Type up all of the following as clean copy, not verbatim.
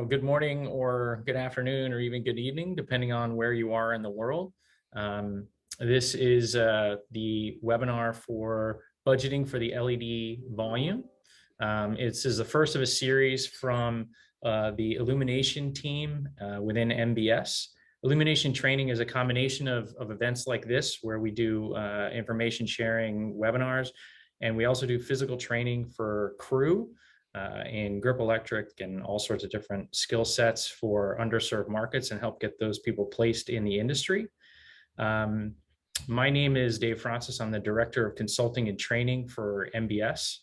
Well, good morning or good afternoon or even good evening, depending on where you are in the world. This is the webinar for budgeting for the LED volume. This is the first of a series from the Illumination team within MBS. Illumination training is a combination of events like this, where we do information sharing webinars, and we also do physical training for crew in grip electric and all sorts of different skill sets for underserved markets and help get those people placed in the industry. My name is Dave Francis. I'm the Director of Consulting and Training for MBS.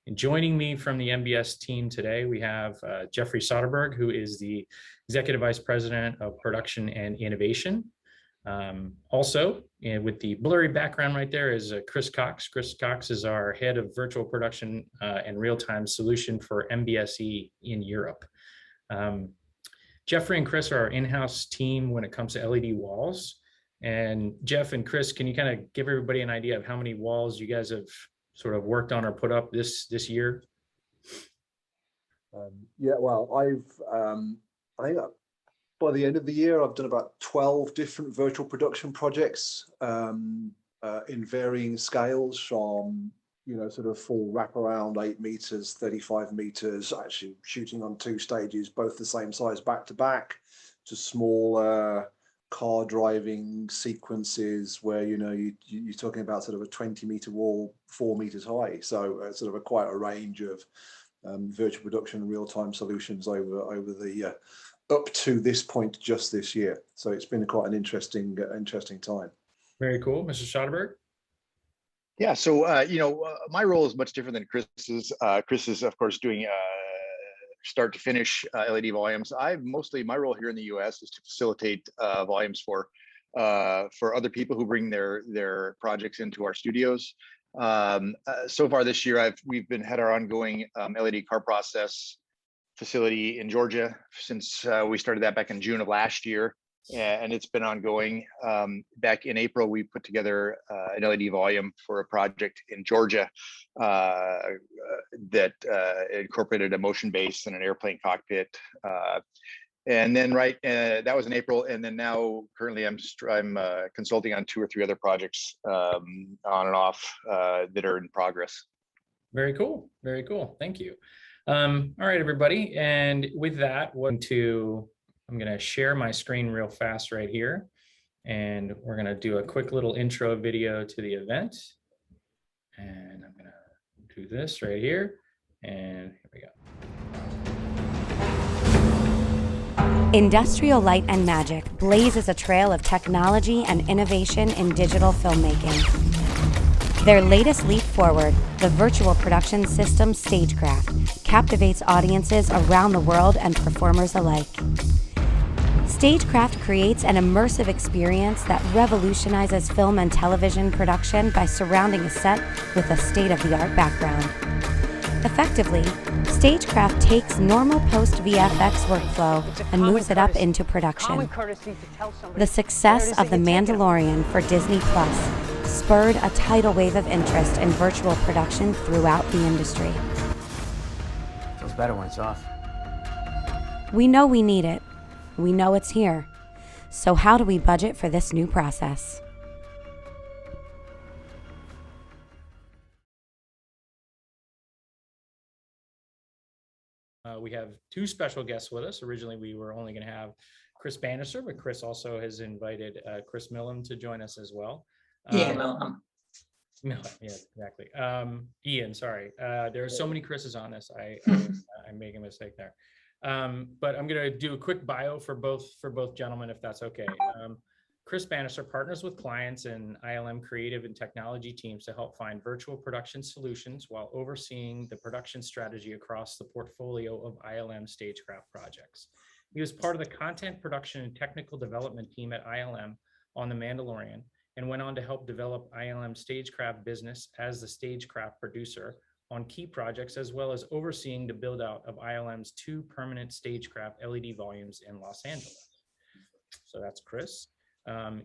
And joining me from the MBS team today, we have Jeffrey Soderberg, who is the Executive Vice President of Production and Innovation. Also, with the blurry background right there is Chris Cox. Chris Cox is our head of virtual production and real-time solution for MBSE in Europe. Jeffrey and Chris are our in-house team when it comes to LED walls. And Jeff and Chris, can you kind of give everybody an idea of how many walls you guys have sort of worked on or put up this year? Yeah, well, I think by the end of the year, I've done about 12 different virtual production projects in varying scales, from, you know, sort of full wraparound 8 meters, 35 meters, actually shooting on 2 stages, both the same size back to back, to smaller car driving sequences where, you know, you're talking about sort of a 20-meter wall, 4 meters high. So sort of quite a range of virtual production and real-time solutions over the up to this point just this year. So it's been quite an interesting time. Very cool. Mr. Soderberg? Yeah, so my role is much different than Chris's. Chris is, of course, doing start to finish LED volumes. My role here in the US is to facilitate volumes for other people who bring their projects into our studios. So far this year, we've had our ongoing LED car process facility in Georgia since we started that back in June of last year, and it's been ongoing. Back in April, we put together an LED volume for a project in Georgia that incorporated a motion base and an airplane cockpit. And then that was in April, and then now currently I'm consulting on 2 or 3 other projects on and off that are in progress. Very cool. Very cool. Thank you. All right, everybody. And with that, I'm going to share my screen real fast right here. And we're going to do a quick little intro video to the event. And I'm going to do this right here. And here we go. Industrial Light and Magic blazes a trail of technology and innovation in digital filmmaking. Their latest leap forward, the virtual production system Stagecraft, captivates audiences around the world and performers alike. Stagecraft creates an immersive experience that revolutionizes film and television production by surrounding a set with a state-of-the-art background. Effectively, Stagecraft takes normal post-VFX workflow and moves it up into production. The success of The Mandalorian for Disney Plus spurred a tidal wave of interest in virtual production throughout the industry. Feels better when it's off. We know we need it. We know it's here. So how do we budget for this new process? We have 2 special guests with us. Originally, we were only going to have Chris Bannister, but Chris also has invited Chris Millam to join us as well. Millam. No, yeah, exactly. Ian, sorry. There are so many Chris's on this. I make a mistake there. But I'm going to do a quick bio for both gentlemen, if that's okay. Chris Bannister partners with clients and ILM creative and technology teams to help find virtual production solutions while overseeing the production strategy across the portfolio of ILM Stagecraft projects. He was part of the content production and technical development team at ILM on The Mandalorian, and went on to help develop ILM Stagecraft business as the Stagecraft producer on key projects, as well as overseeing the build out of ILM's 2 permanent Stagecraft LED volumes in Los Angeles. So that's Chris.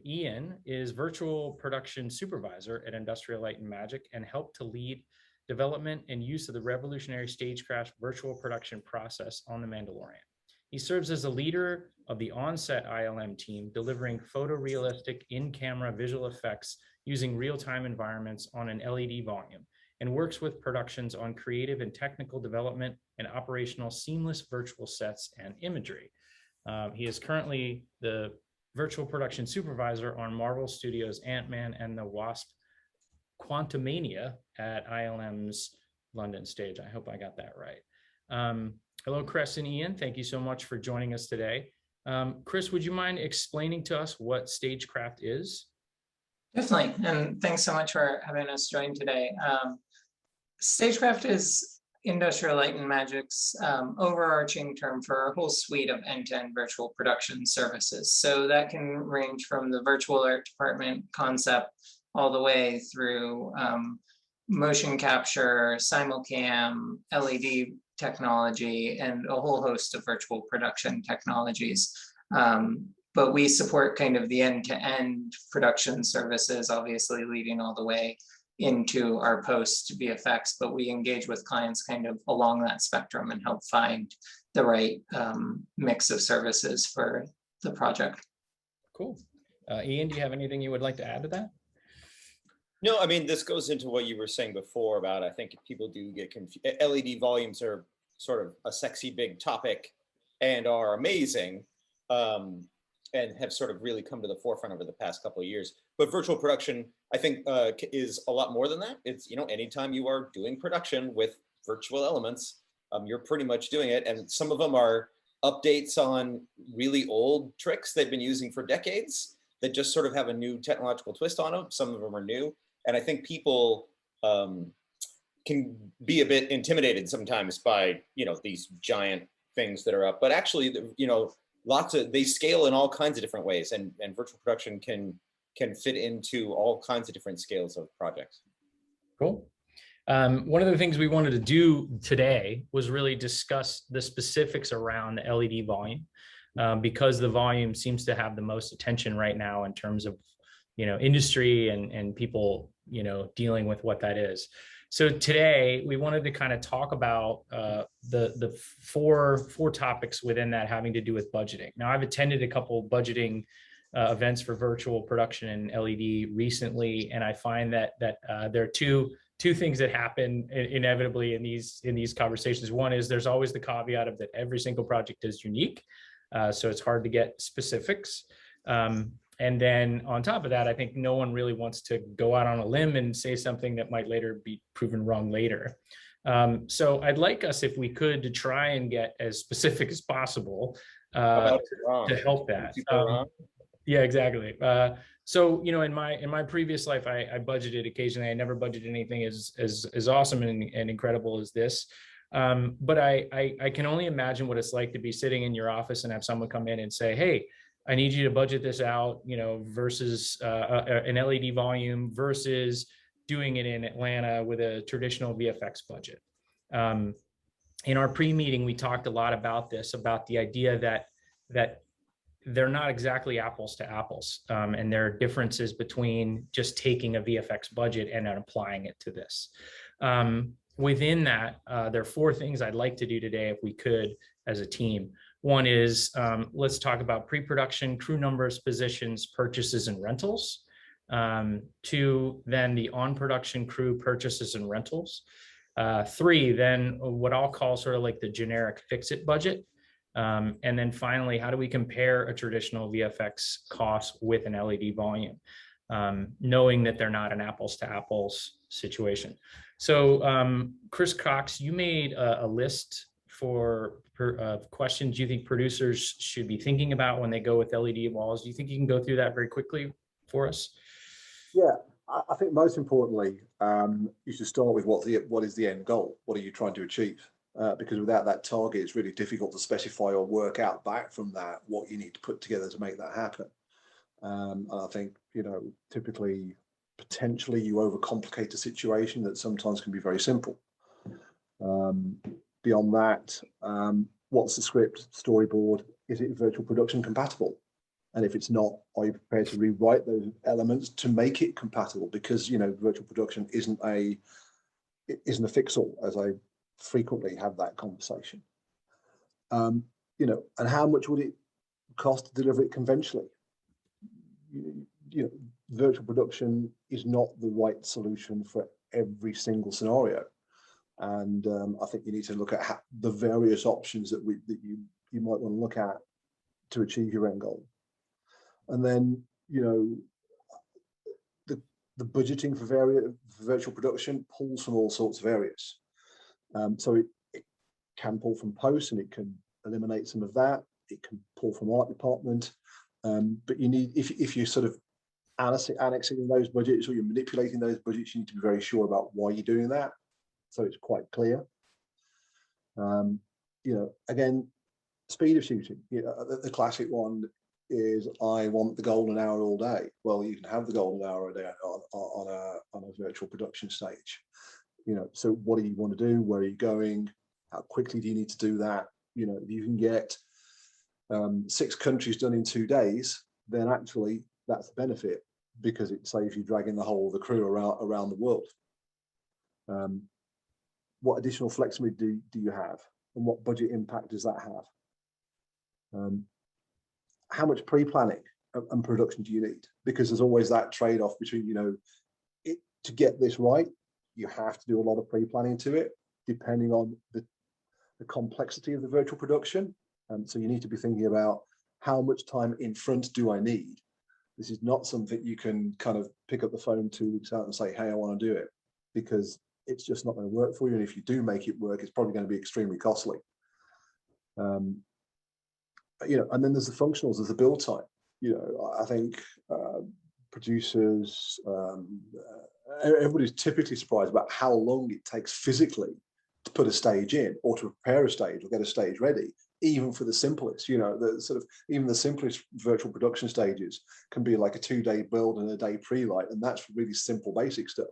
Ian is virtual production supervisor at Industrial Light and Magic and helped to lead development and use of the revolutionary Stagecraft virtual production process on The Mandalorian. He serves as a leader of the on-set ILM team, delivering photorealistic in-camera visual effects using real-time environments on an LED volume, and works with productions on creative and technical development and operational seamless virtual sets and imagery. He is currently the virtual production supervisor on Marvel Studios' Ant-Man and the Wasp Quantumania at ILM's London stage. I hope I got that right. Hello, Chris and Ian. Thank you so much for joining us today. Chris, would you mind explaining to us what Stagecraft is? Definitely, and thanks so much for having us join today. Stagecraft is Industrial Light and Magic's overarching term for a whole suite of end-to-end virtual production services. So that can range from the virtual art department concept all the way through motion capture, simulcam, LED technology, and a whole host of virtual production technologies. But we support kind of the end-to-end production services, obviously leading all the way into our post VFX, but we engage with clients kind of along that spectrum and help find the right mix of services for the project. Cool. Ian, do you have anything you would like to add to that? No, I mean, this goes into what you were saying before about, I think people do get confused. LED volumes are sort of a sexy big topic and are amazing. And have sort of really come to the forefront over the past couple of years. But virtual production, I think, is a lot more than that. It's, you know, anytime you are doing production with virtual elements, you're pretty much doing it. And some of them are updates on really old tricks they've been using for decades that just sort of have a new technological twist on them. Some of them are new. And I think people can be a bit intimidated sometimes by, you know, these giant things that are up. But actually, you know, they scale in all kinds of different ways, and virtual production can fit into all kinds of different scales of projects. Cool. One of the things we wanted to do today was really discuss the specifics around the LED volume, because the volume seems to have the most attention right now in terms of, you know, industry and people, you know, dealing with what that is. So today we wanted to kind of talk about the four topics within that having to do with budgeting. Now, I've attended a couple budgeting events for virtual production and LED recently, and I find that there are two things that happen inevitably in these conversations. One is there's always the caveat of that every single project is unique, so it's hard to get specifics. And then on top of that, I think no one really wants to go out on a limb and say something that might later be proven wrong later. So I'd like us, if we could, to try and get as specific as possible to help that. Yeah, exactly. So, you know, in my previous life, I budgeted occasionally. I never budgeted anything as awesome and incredible as this. But I can only imagine what it's like to be sitting in your office and have someone come in and say, hey, I need you to budget this out, you know, versus an LED volume versus doing it in Atlanta with a traditional VFX budget. In our pre-meeting, we talked a lot about this, about the idea that they're not exactly apples to apples, and there are differences between just taking a VFX budget and then applying it to this. Within that, there are four things I'd like to do today, if we could, as a team. One is, let's talk about pre-production, crew numbers, positions, purchases, and rentals. Two, then the on-production crew purchases and rentals. Three, then what I'll call sort of like the generic fix-it budget. And then finally, how do we compare a traditional VFX cost with an LED volume, knowing that they're not an apples to apples situation. So Chris Cox, you made a list for questions you think producers should be thinking about when they go with LED walls. Do you think you can go through that very quickly for us? Yeah, I think most importantly, you should start with what is the end goal? What are you trying to achieve? Because without that target, it's really difficult to specify or work out back from that what you need to put together to make that happen. And I think, you know, typically, potentially you overcomplicate a situation that sometimes can be very simple. Beyond that, what's the script, storyboard? Is it virtual production compatible? And if it's not, are you prepared to rewrite those elements to make it compatible? Because, you know, virtual production isn't a fix-all, as I frequently have that conversation. and how much would it cost to deliver it conventionally? Virtual production is not the right solution for every single scenario. And I think you need to look at the various options that you might want to look at to achieve your end goal. And then, the budgeting for virtual production pulls from all sorts of areas. So it can pull from post, and it can eliminate some of that. It can pull from art department. But you need, if you're sort of annexing those budgets, or you're manipulating those budgets, you need to be very sure about why you're doing that, so it's quite clear. Again, speed of shooting. The classic one is, I want the golden hour all day. Well, you can have the golden hour a day on a virtual production stage. So what do you want to do? Where are you going? How quickly do you need to do that? If you can get 6 countries done in 2 days, then actually that's the benefit, because it saves you dragging the whole of the crew around the world. What additional flexibility do you have, and what budget impact does that have? How much pre-planning and production do you need? Because there's always that trade-off between, to get this right, you have to do a lot of pre-planning to it, depending on the complexity of the virtual production. So you need to be thinking about, how much time in front do I need? This is not something you can kind of pick up the phone 2 weeks out and say, hey, I want to do it, because it's just not going to work for you. And if you do make it work, it's probably going to be extremely costly. And then there's the functionals, there's the build time. I think producers, everybody's typically surprised about how long it takes physically to put a stage in, or to prepare a stage, or get a stage ready, even for the simplest. Even the simplest virtual production stages can be like a 2-day build and a day pre-light, and that's really simple basic stuff.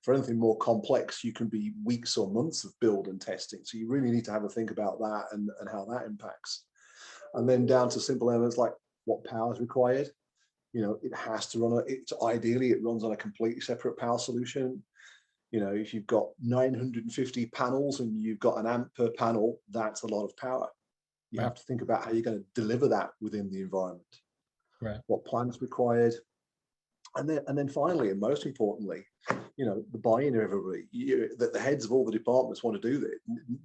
For anything more complex, you can be weeks or months of build and testing. So you really need to have a think about that and how that impacts. And then down to simple elements like what power is required. It has to run, ideally it runs on a completely separate power solution. If you've got 950 panels and you've got an amp per panel, that's a lot of power. You have to think about how you're going to deliver that within the environment. Right. What plans required. And then finally, and most importantly, the buy-in of everybody. That the heads of all the departments want to do this,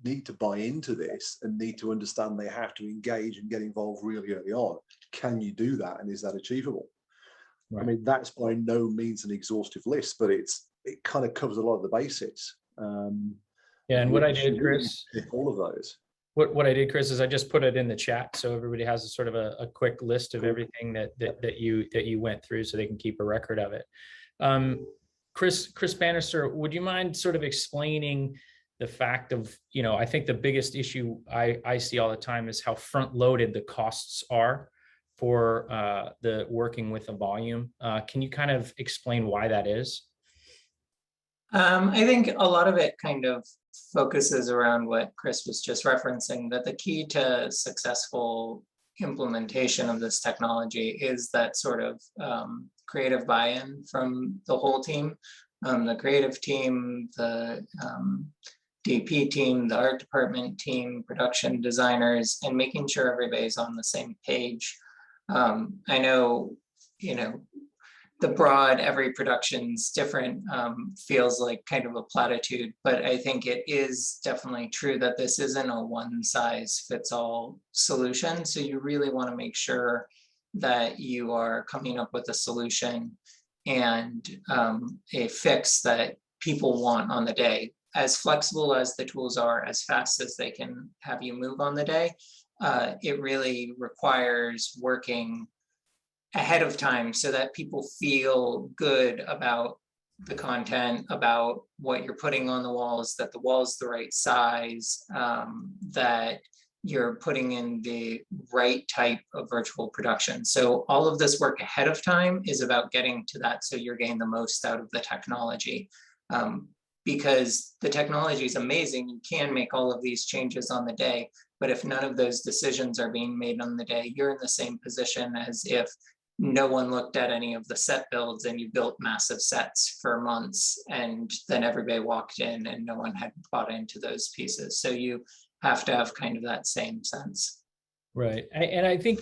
need to buy into this, and need to understand they have to engage and get involved really early on. Can you do that, and is that achievable? Right. I mean, that's by no means an exhaustive list, but it kind of covers a lot of the basics. And what I did, Chris, all of those. What I did, Chris, is I just put it in the chat, so everybody has a sort of a quick list of everything that you went through, so they can keep a record of it. Chris Bannister, would you mind sort of explaining the fact of, I think the biggest issue I see all the time is how front-loaded the costs are for the working with a volume. Can you kind of explain why that is? I think a lot of it kind of focuses around what Chris was just referencing, that the key to successful implementation of this technology is that sort of creative buy-in from the whole team, the creative team, the DP team, the art department team, production designers, and making sure everybody's on the same page. I know, the broad every production's different feels like kind of a platitude, but I think it is definitely true that this isn't a one-size-fits-all solution. So you really want to make sure that you are coming up with a solution and a fix that people want on the day. As flexible as the tools are, as fast as they can have you move on the day, it really requires working ahead of time so that people feel good about the content, about what you're putting on the walls, that the wall's the right size, that you're putting in the right type of virtual production. So all of this work ahead of time is about getting to that so you're getting the most out of the technology. Because the technology is amazing, you can make all of these changes on the day, but if none of those decisions are being made on the day, you're in the same position as if no one looked at any of the set builds and you built massive sets for months and then everybody walked in and no one had bought into those pieces. So you have to have kind of that same sense. Right. And I think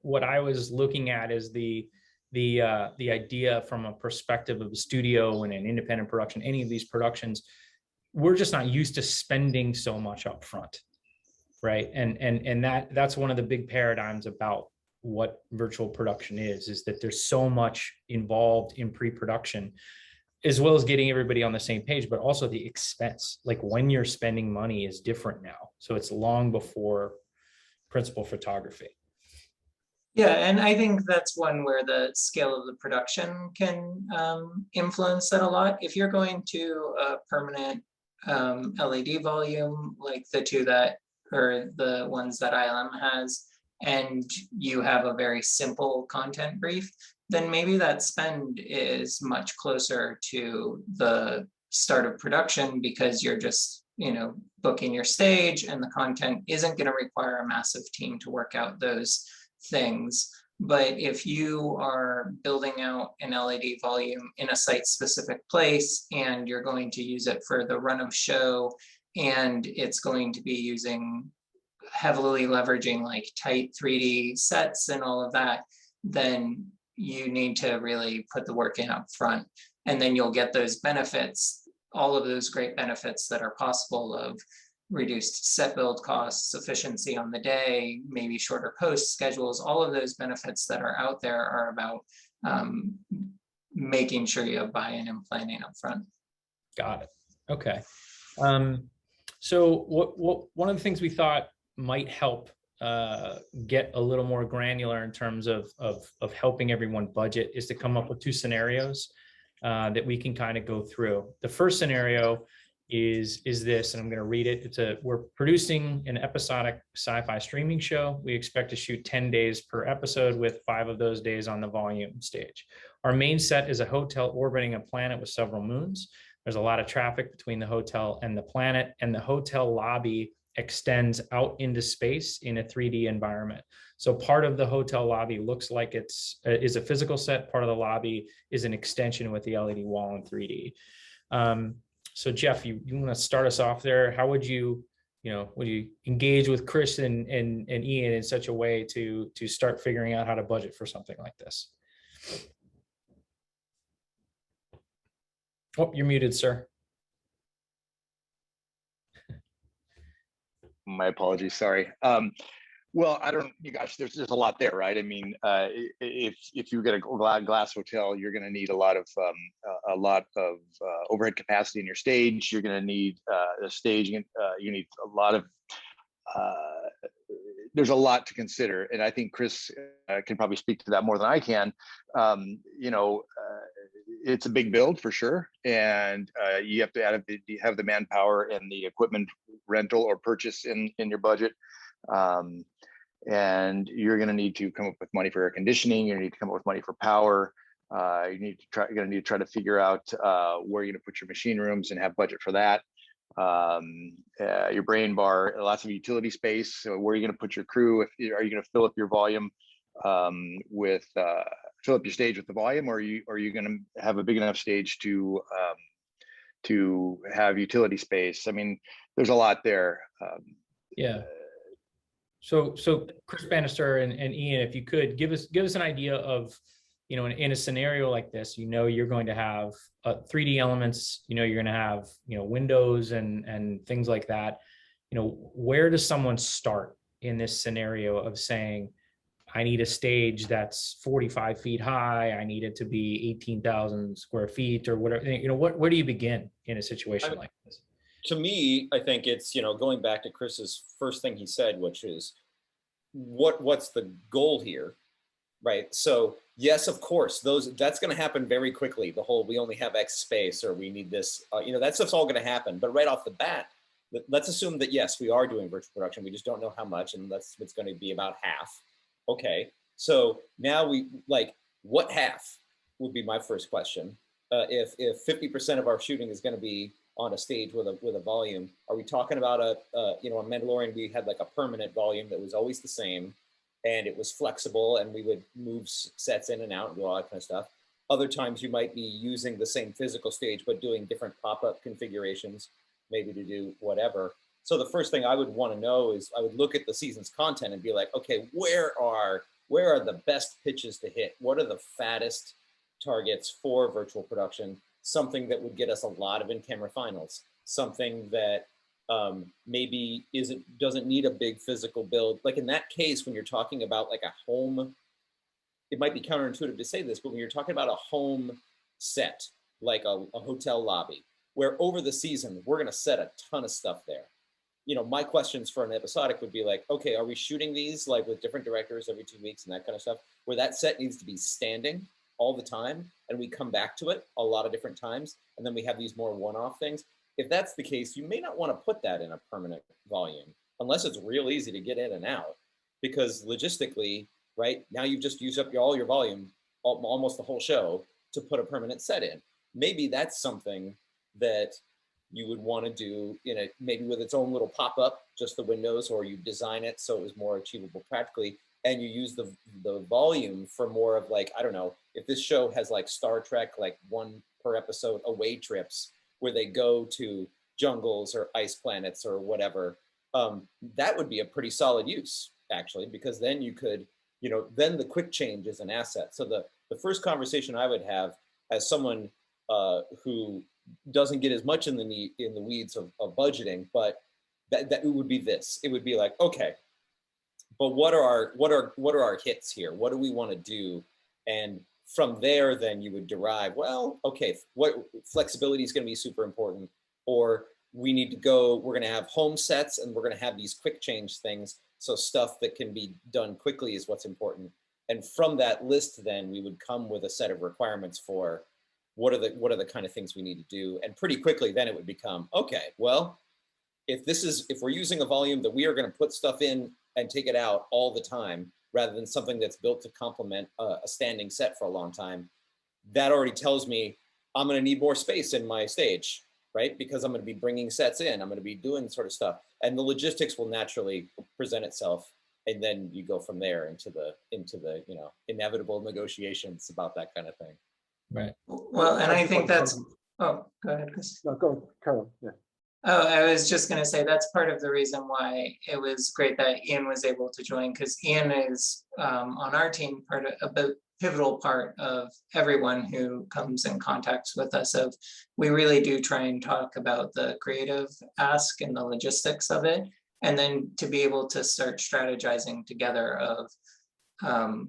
what I was looking at is the idea from a perspective of a studio and an independent production, any of these productions, we're just not used to spending so much up front. Right. And that's one of the big paradigms about what virtual production is that there's so much involved in pre-production, as well as getting everybody on the same page, but also the expense, like when you're spending money is different now. So it's long before principal photography. Yeah, and I think that's one where the scale of the production can influence that a lot. If you're going to a permanent LED volume, like the two that, or the ones that ILM has, and you have a very simple content brief, then maybe that spend is much closer to the start of production because you're just, you know, booking your stage and the content isn't going to require a massive team to work out those things. But if you are building out an LED volume in a site specific place and you're going to use it for the run of show, and it's going to be using heavily leveraging like tight 3D sets and all of that, then you need to really put the work in up front. And then you'll get those benefits, all of those great benefits that are possible of reduced set build costs, efficiency on the day, maybe shorter post schedules. All of those benefits that are out there are about making sure you have buy-in and planning up front. Got it. Okay. So one of the things we thought might help get a little more granular in terms of helping everyone budget is to come up with two scenarios that we can kind of go through. The first scenario is this, and I'm going to read it. We're producing an episodic sci-fi streaming show. We expect to shoot 10 days per episode with 5 of those days on the volume stage. Our main set is a hotel orbiting a planet with several moons. There's a lot of traffic between the hotel and the planet, and the hotel lobby extends out into space in a 3D environment. So part of the hotel lobby looks like is a physical set. Part of the lobby is an extension with the LED wall in 3D. So Jeff, you want to start us off there? How would you engage with Chris and Ian in such a way to start figuring out how to budget for something like this? Oh, you're muted, sir. My apologies, sorry. Well, you guys, there's a lot there, right? I mean, if you get a glass hotel, you're going to need a lot of overhead capacity in your stage. You're going to need a stage. You need a lot of. There's a lot to consider, and I think Chris can probably speak to that more than I can. It's a big build for sure, and you have to have the manpower and the equipment rental or purchase in your budget. And you're going to need to come up with money for air conditioning. You're going to need to come up with money for power. You're going to need to try to figure out where you're going to put your machine rooms and have budget for that. Your brain bar, lots of utility space. So where are you going to put your crew? Are you going to fill up your volume fill up your stage with the volume, or are you going to have a big enough stage to have utility space? I mean, there's a lot there. Yeah. So Chris Bannister and Ian, if you could give us an idea of, in a scenario like this, you're going to have 3D elements, you're going to have, windows and things like that. Where does someone start in this scenario of saying, I need a stage that's 45 feet high, I need it to be 18,000 square feet or whatever, where do you begin in a situation like this? To me, I think it's, going back to Chris's first thing he said, which is what's the goal here, right? So yes, of course, that's going to happen very quickly. The whole, we only have X space, or we need this, that stuff's all going to happen. But right off the bat, let's assume that yes, we are doing virtual production. We just don't know how much, and it's going to be about half. Okay, so now what half would be my first question. If 50% of our shooting is going to be on a stage with a volume, are we talking about a Mandalorian? We had like a permanent volume that was always the same, and it was flexible, and we would move sets in and out and do all that kind of stuff. Other times you might be using the same physical stage but doing different pop-up configurations, maybe to do whatever. So the first thing I would want to know is I would look at the season's content and be like, okay, where are the best pitches to hit? What are the fattest targets for virtual production? Something that would get us a lot of in-camera finals, something that maybe doesn't need a big physical build. Like in that case, when you're talking about like a home, it might be counterintuitive to say this, but when you're talking about a home set, like a hotel lobby, where over the season, we're gonna set a ton of stuff there. You know, my questions for an episodic would be like, okay, are we shooting these like with different directors every 2 weeks and that kind of stuff, where that set needs to be standing all the time and we come back to it a lot of different times, and then we have these more one-off things. If that's the case, you may not want to put that in a permanent volume unless it's real easy to get in and out, because logistically, right, now you've just used up all your volume, almost the whole show, to put a permanent set in. Maybe that's something that you would want to do in a, maybe with its own little pop-up, just the windows, or you design it so it was more achievable practically, and you use the volume for more of like, I don't know, if this show has like Star Trek, like 1 per episode away trips, where they go to jungles or ice planets or whatever, that would be a pretty solid use, actually, because then you could, you know, then the quick change is an asset. So the first conversation I would have as someone who doesn't get as much in the weeds of budgeting, but that it would be this. It would be like, okay, but what are our hits here? What do we want to do? And from there, then you would derive, well, okay, what flexibility is going to be super important, or we need to go, we're going to have home sets and we're going to have these quick change things. So stuff that can be done quickly is what's important. And from that list, then we would come with a set of requirements for what are the kind of things we need to do. And pretty quickly, then it would become, okay, well, if we're using a volume that we are going to put stuff in and take it out all the time, rather than something that's built to complement a standing set for a long time, that already tells me I'm going to need more space in my stage, right? Because I'm going to be bringing sets in, I'm going to be doing sort of stuff, and the logistics will naturally present itself, and then you go from there into the you know, inevitable negotiations about that kind of thing. Right. Well, and I think that's, oh, go ahead, Chris. No, go on, carry on. Yeah. Oh, I was just going to say that's part of the reason why it was great that Ian was able to join, because Ian is on our team a pivotal part of everyone who comes in contact with us. We really do try and talk about the creative ask and the logistics of it, and then to be able to start strategizing together of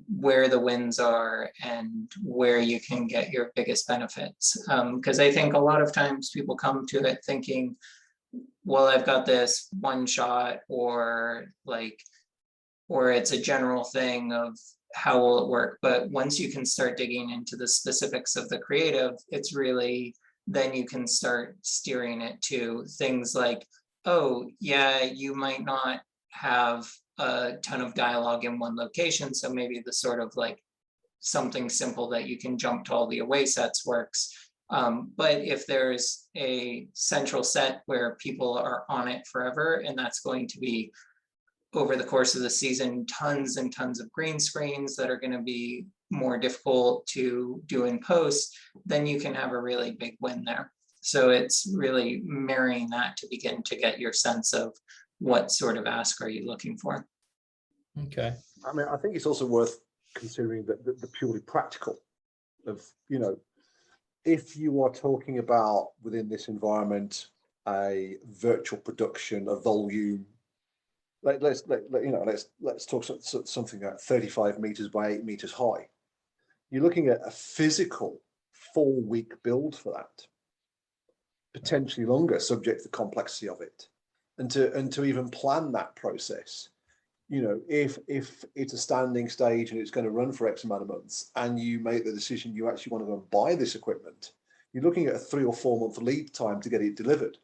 where the wins are and where you can get your biggest benefits. Because I think a lot of times people come to it thinking, well, I've got this one shot, or it's a general thing of how will it work. But once you can start digging into the specifics of the creative, it's really, then you can start steering it to things like, oh yeah, you might not have a ton of dialogue in one location, so maybe the sort of like something simple that you can jump to all the away sets works. But if there's a central set where people are on it forever, and that's going to be over the course of the season, tons and tons of green screens that are going to be more difficult to do in post, then you can have a really big win there. So it's really marrying that to begin to get your sense of what sort of ask are you looking for. Okay. I mean, I think it's also worth considering the purely practical of, you know, if you are talking about within this environment a virtual production, a volume, let's talk something like 35 meters by 8 meters high. You're looking at a physical 4-week build for that, potentially longer, subject to the complexity of it, and to even plan that process. You know, if it's a standing stage and it's going to run for X amount of months, and you make the decision you actually want to go and buy this equipment, you're looking at a 3 or 4 month lead time to get it delivered.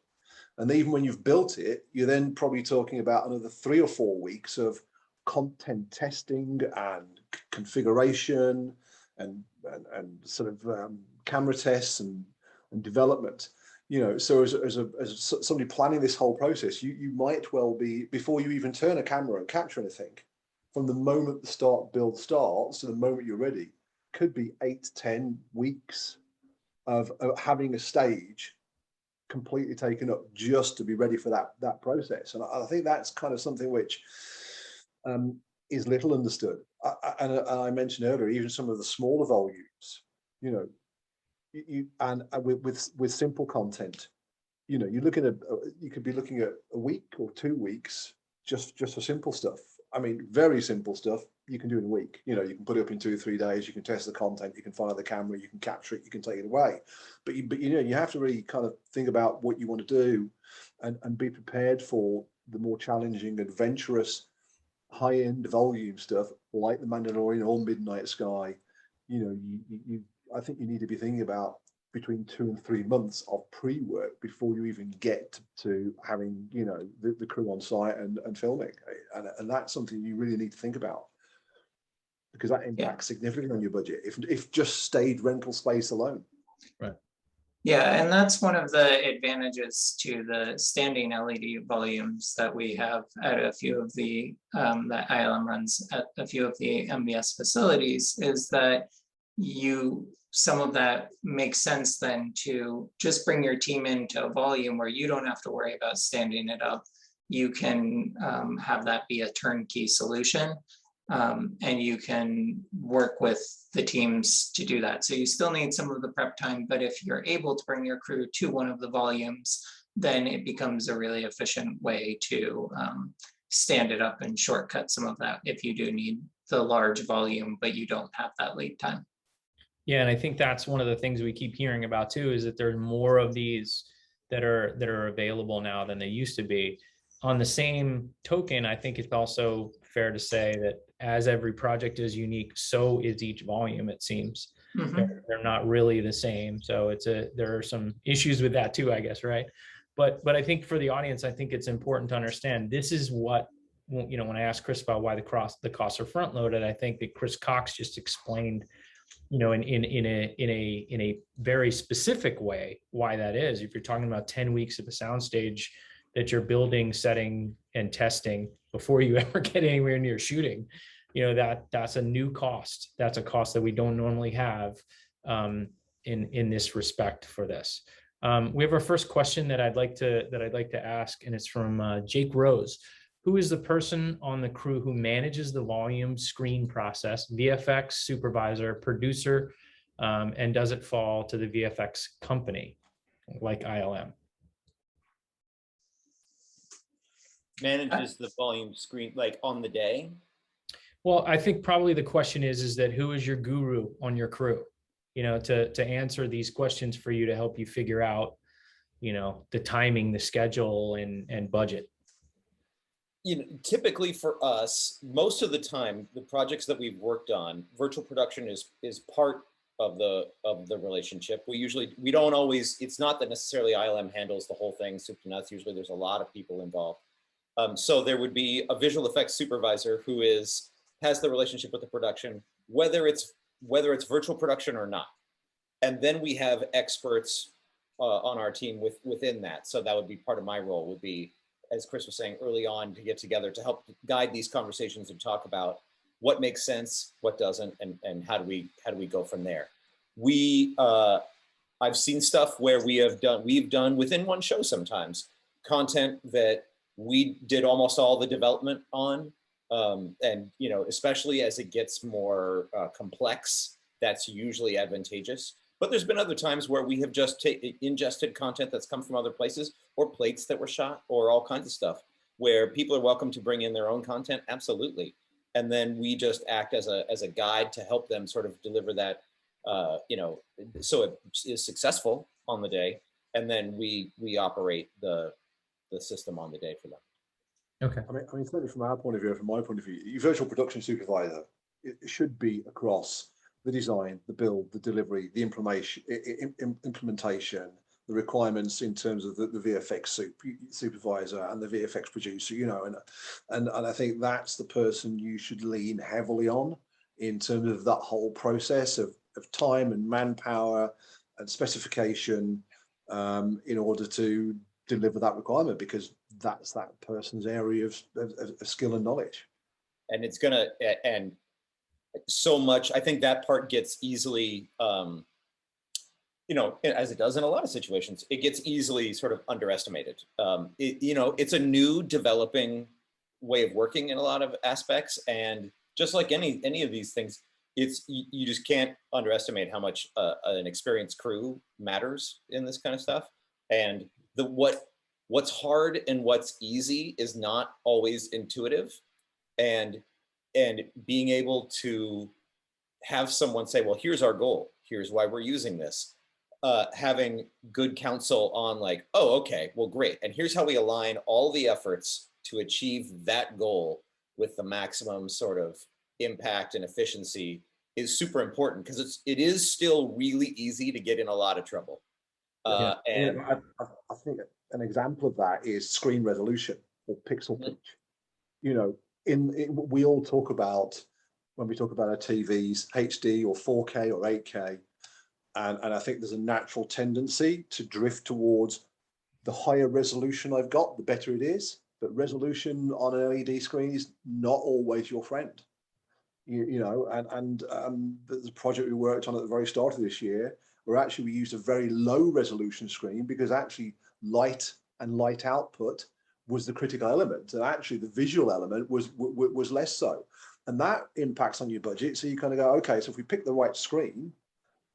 And even when you've built it, you're then probably talking about another 3 or 4 weeks of content testing and configuration and sort of camera tests and development. You know, so as somebody planning this whole process, you might well be, before you even turn a camera and capture anything, from the moment the build starts to the moment you're ready, could be 8 to 10 weeks of having a stage completely taken up just to be ready for that process. And I think that's kind of something which is little understood. And I mentioned earlier, even some of the smaller volumes, you know, with simple content, you know, you could be looking at a week or 2 weeks just for simple stuff. I mean, very simple stuff you can do in a week. You know, you can put it up in 2 or 3 days. You can test the content. You can fire the camera. You can capture it. You can take it away. But you know, you have to really kind of think about what you want to do, and be prepared for the more challenging, adventurous, high-end volume stuff like the Mandalorian or Midnight Sky. You know, I think you need to be thinking about between 2 and 3 months of pre-work before you even get to having, you know, the crew on site and filming. And that's something you really need to think about, because that impacts significantly on your budget if just stage rental space alone. Right. Yeah, and that's one of the advantages to the standing LED volumes that we have at a few of the, that ILM runs at a few of the MBS facilities, is that some of that makes sense then to just bring your team into a volume where you don't have to worry about standing it up. You can have that be a turnkey solution, and you can work with the teams to do that. So you still need some of the prep time, but if you're able to bring your crew to one of the volumes, then it becomes a really efficient way to stand it up and shortcut some of that if you do need the large volume, but you don't have that lead time. Yeah, and I think that's one of the things we keep hearing about too, is that there's more of these that are available now than they used to be. On the same token, I think it's also fair to say that as every project is unique, so is each volume, it seems. They're not really the same. So there are some issues with that too, I guess, right? But I think for the audience, I think it's important to understand this is what, you know, when I asked Chris about why the costs are front loaded, I think that Chris Cox just explained, you know, in a very specific way why that is. If you're talking about 10 weeks of a soundstage that you're building, setting, and testing before you ever get anywhere near shooting, you know, that's a new cost. That's a cost that we don't normally have in this respect for this. We have our first question that I'd like to ask, and it's from Jake Rose. Who is the person on the crew who manages the volume screen process, VFX supervisor, producer, and does it fall to the VFX company like ILM? Manages the volume screen like on the day? Well, I think probably the question is that who is your guru on your crew, you know, to answer these questions for you, to help you figure out, you know, the timing, the schedule, and budget. You know, typically for us, most of the time, the projects that we've worked on, virtual production is part of the relationship. We don't always, it's not that necessarily ILM handles the whole thing, soup to nuts. Usually there's a lot of people involved. So there would be a visual effects supervisor who has the relationship with the production, whether it's virtual production or not. And then we have experts on our team within that. So that would be part of my role, would be, as Chris was saying early on, to get together to help guide these conversations and talk about what makes sense, what doesn't, and how do we go from there. I've seen stuff where we've done within one show sometimes content that we did almost all the development on, and you know, especially as it gets more complex, that's usually advantageous. But there's been other times where we have just ingested content that's come from other places, or plates that were shot, or all kinds of stuff where people are welcome to bring in their own content, absolutely. And then we just act as a guide to help them sort of deliver that, you know, so it is successful on the day. And then we operate the system on the day for them. Okay. I mean, certainly from our point of view, from my point of view, your virtual production supervisor, it should be across the design, the build, the delivery, the implementation, the requirements in terms of the VFX supervisor and the VFX producer, you know, and I think that's the person you should lean heavily on in terms of that whole process of time and manpower and specification in order to deliver that requirement, because that's that person's area of skill and knowledge. And it's gonna, and so much, I think that part gets easily as it does in a lot of situations, it gets easily sort of underestimated. It's a new developing way of working in a lot of aspects, and just like any of these things, you just can't underestimate how much an experienced crew matters in this kind of stuff. And what's hard and what's easy is not always intuitive, and being able to have someone say, well, here's our goal, here's why we're using this, having good counsel on like, oh, okay, well, great, and here's how we align all the efforts to achieve that goal with the maximum sort of impact and efficiency is super important, because it is still really easy to get in a lot of trouble. And I think an example of that is screen resolution or pixel pitch. We all talk about, when we talk about our TVs, HD or 4K or 8K, and I think there's a natural tendency to drift towards the higher resolution I've got, the better it is. But resolution on an LED screen is not always your friend. There's a project we worked on at the very start of this year where actually we used a very low resolution screen because actually light and light output was the critical element, and actually the visual element was less so, and that impacts on your budget. So you kind of go, okay, so if we pick the right screen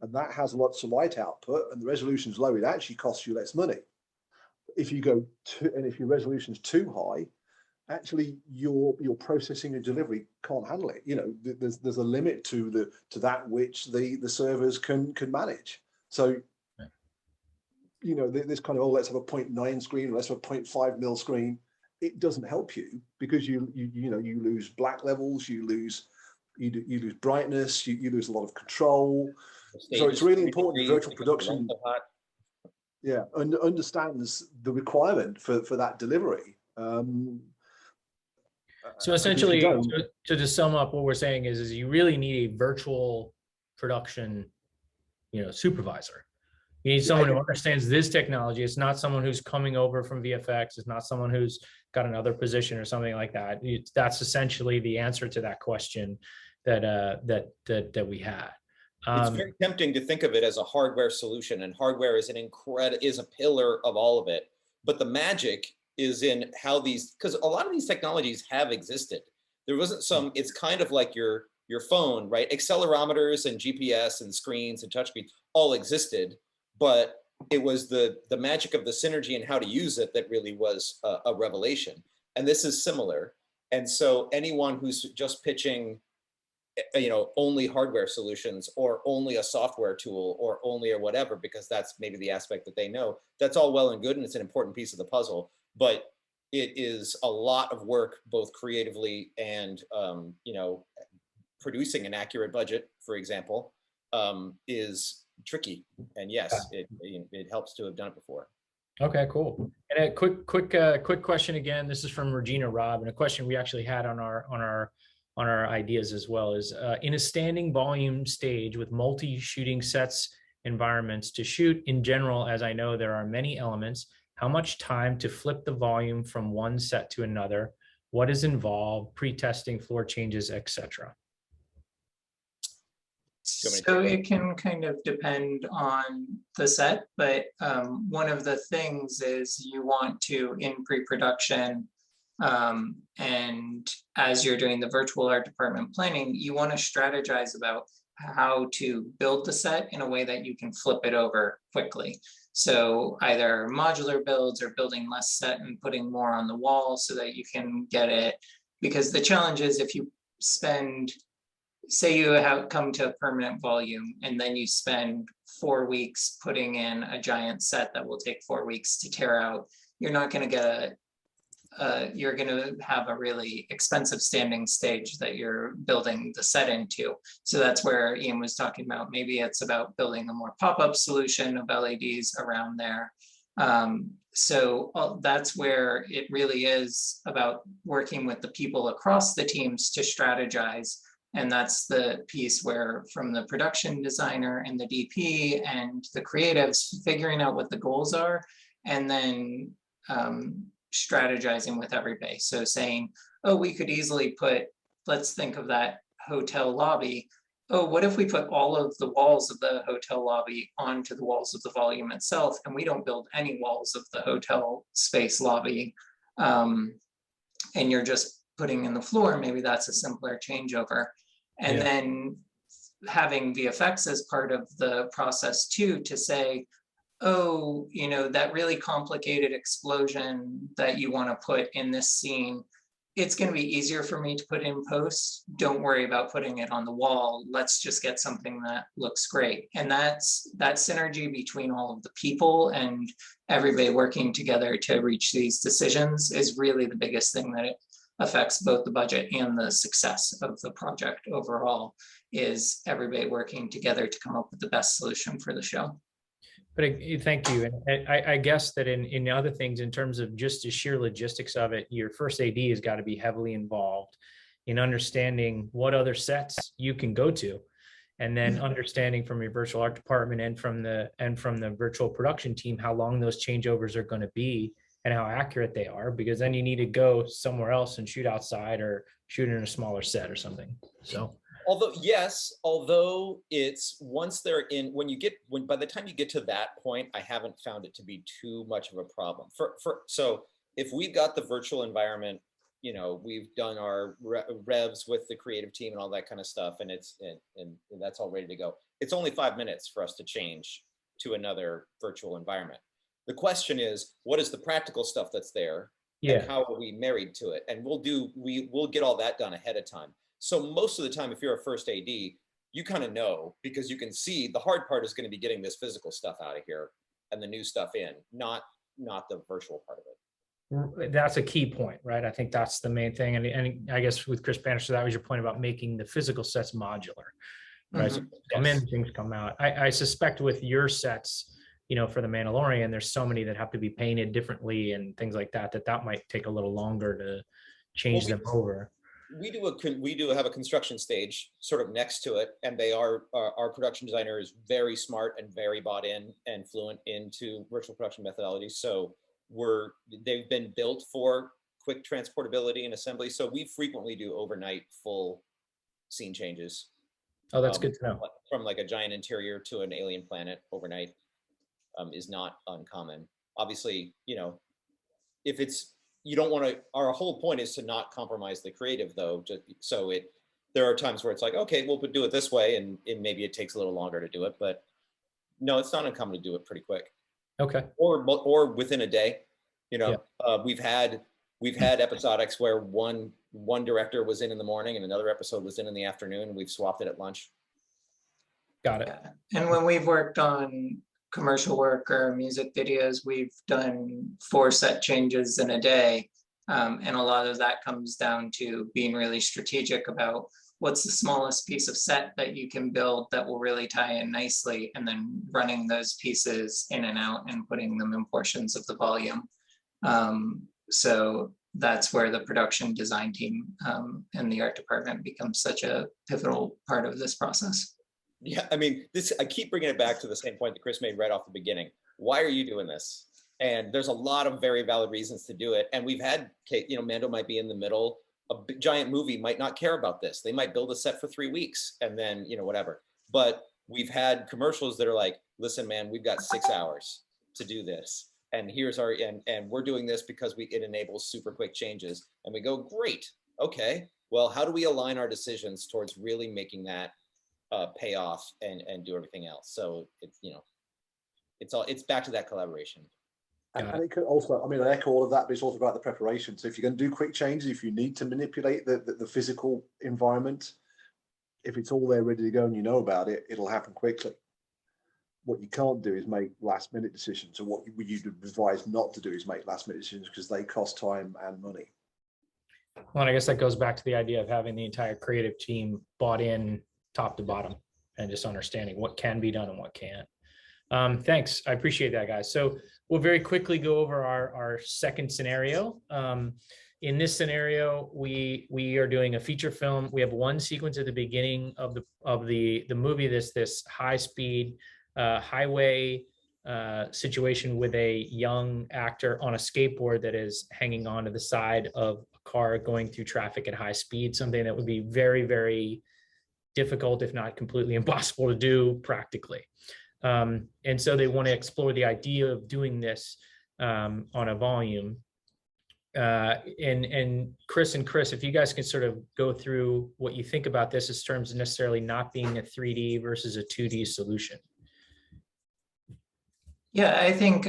and that has lots of light output and the resolution is low, it actually costs you less money. If you go if your resolution is too high, actually your processing and delivery can't handle it. There's a limit to that which the servers can manage. So this kind of, oh, let's have a 0.9 screen, let's have a 0.5 mil screen. It doesn't help you, because you lose black levels, you lose brightness, you lose a lot of control. So it's really important virtual production understands the requirement for that delivery. So essentially, to sum up, what we're saying is you really need a virtual production, supervisor. You need someone who understands this technology. It's not someone who's coming over from VFX. It's not someone who's got another position or something like that. That's essentially the answer to that question that we had. It's very tempting to think of it as a hardware solution, and hardware is is a pillar of all of it. But the magic is in how because a lot of these technologies have existed. There wasn't it's kind of like your phone, right? Accelerometers and GPS and screens and touchscreens all existed, but it was the magic of the synergy and how to use it that really was a revelation. And this is similar. And so anyone who's just pitching, only hardware solutions or only a software tool or whatever, because that's maybe the aspect that they know, that's all well and good, and it's an important piece of the puzzle, but it is a lot of work, both creatively and producing an accurate budget, for example, is tricky. And yes, it helps to have done it before. Okay, cool. And a quick question again. This is from Regina Robb, and a question we actually had on our ideas as well is, in a standing volume stage with multi-shooting sets environments to shoot in general, as I know there are many elements, how much time to flip the volume from one set to another? What is involved, pre-testing, floor changes, etc.? So it can kind of depend on the set, but one of the things is you want to, in pre-production, and as you're doing the virtual art department planning, you want to strategize about how to build the set in a way that you can flip it over quickly. So either modular builds or building less set and putting more on the wall so that you can get it. Because the challenge is, if you spend, say you have come to a permanent volume and then you spend 4 weeks putting in a giant set that will take 4 weeks to tear out, you're not going to get you're going to have a really expensive standing stage that you're building the set into. So that's where Ian was talking about. Maybe it's about building a more pop-up solution of LEDs around there. So that's where it really is about working with the people across the teams to strategize. And that's the piece where, from the production designer and the DP and the creatives, figuring out what the goals are, and then strategizing with everybody. So saying, oh, we could easily put, let's think of that hotel lobby. oh, what if we put all of the walls of the hotel lobby onto the walls of the volume itself, and we don't build any walls of the hotel space lobby, and you're just putting in the floor, maybe that's a simpler changeover. And Yeah. then having VFX as part of the process too, to say, oh, that really complicated explosion that you want to put in this scene, it's going to be easier for me to put in post. Don't worry about putting it on the wall. Let's just get something that looks great. And that synergy between all of the people and everybody working together to reach these decisions is really the biggest thing that it affects both the budget and the success of the project overall, is everybody working together to come up with the best solution for the show. But thank you. And I guess that in other things, in terms of just the sheer logistics of it, your first AD has got to be heavily involved in understanding what other sets you can go to, and then understanding from your virtual art department and from the virtual production team how long those changeovers are going to be and how accurate they are, because then you need to go somewhere else and shoot outside or shoot in a smaller set or something. So. Although it's once they're in, by the time you get to that point, I haven't found it to be too much of a problem. So if we've got the virtual environment, we've done our revs with the creative team and all that kind of stuff, and and that's all ready to go. It's only 5 minutes for us to change to another virtual environment. The question is, what is the practical stuff that's there? Yeah. And how are we married to it? And we'll get all that done ahead of time. So most of the time, if you're a first AD, you kind of know, because you can see the hard part is going to be getting this physical stuff out of here and the new stuff in, not the virtual part of it. That's a key point, right? I think that's the main thing. And I guess with Chris Bannister, that was your point about making the physical sets modular, right? So come in, things come out. I suspect with your sets, for the Mandalorian, there's so many that have to be painted differently and things like that, that might take a little longer to change them over. We do have a construction stage sort of next to it, and our production designer is very smart and very bought in and fluent into virtual production methodologies. So they've been built for quick transportability and assembly. So we frequently do overnight full scene changes. Oh, that's good to know. From like a giant interior to an alien planet overnight is not uncommon. Obviously, if it's, you don't want to, our whole point is to not compromise the creative though. There are times where it's like, okay, we'll do it this way, and maybe it takes a little longer to do it, but no, it's not uncommon to do it pretty quick. Okay. Or within a day, we've had episodics where one director was in the morning and another episode was in the afternoon. We've swapped it at lunch. Got it. Yeah. And when we've worked on commercial work or music videos, we've done 4 set changes in a day. And a lot of that comes down to being really strategic about what's the smallest piece of set that you can build that will really tie in nicely, and then running those pieces in and out and putting them in portions of the volume. So that's where the production design team and the art department becomes such a pivotal part of this process. Yeah, I mean, I keep bringing it back to the same point that Chris made right off the beginning. Why are you doing this? And there's a lot of very valid reasons to do it. And we've had, Mando might be in the middle. A big, giant movie might not care about this. They might build a set for 3 weeks and then, whatever. But we've had commercials that are like, listen, man, we've got 6 hours to do this. And here's and we're doing this because it enables super quick changes. And we go, great. Okay. Well, how do we align our decisions towards really making that pay off and do everything else? So it's back to that collaboration. And it could also, I echo all of that, but it's also about the preparation. So if you're going to do quick changes, if you need to manipulate the physical environment, if it's all there ready to go and you know about it, it'll happen quickly. What you can't do is make last minute decisions. And what you'd advise not to do is make last minute decisions, because they cost time and money. Well, and I guess that goes back to the idea of having the entire creative team bought in top to bottom and just understanding what can be done and what can't. Thanks. I appreciate that, guys. So we'll very quickly go over our second scenario. In this scenario, we are doing a feature film. We have one sequence at the beginning of the movie, this high speed highway situation with a young actor on a skateboard that is hanging onto the side of a car going through traffic at high speed, something that would be very, very difficult, if not completely impossible to do practically. And so they want to explore the idea of doing this on a volume. And Chris, if you guys can sort of go through what you think about this in terms of necessarily not being a 3D versus a 2D solution. Yeah, I think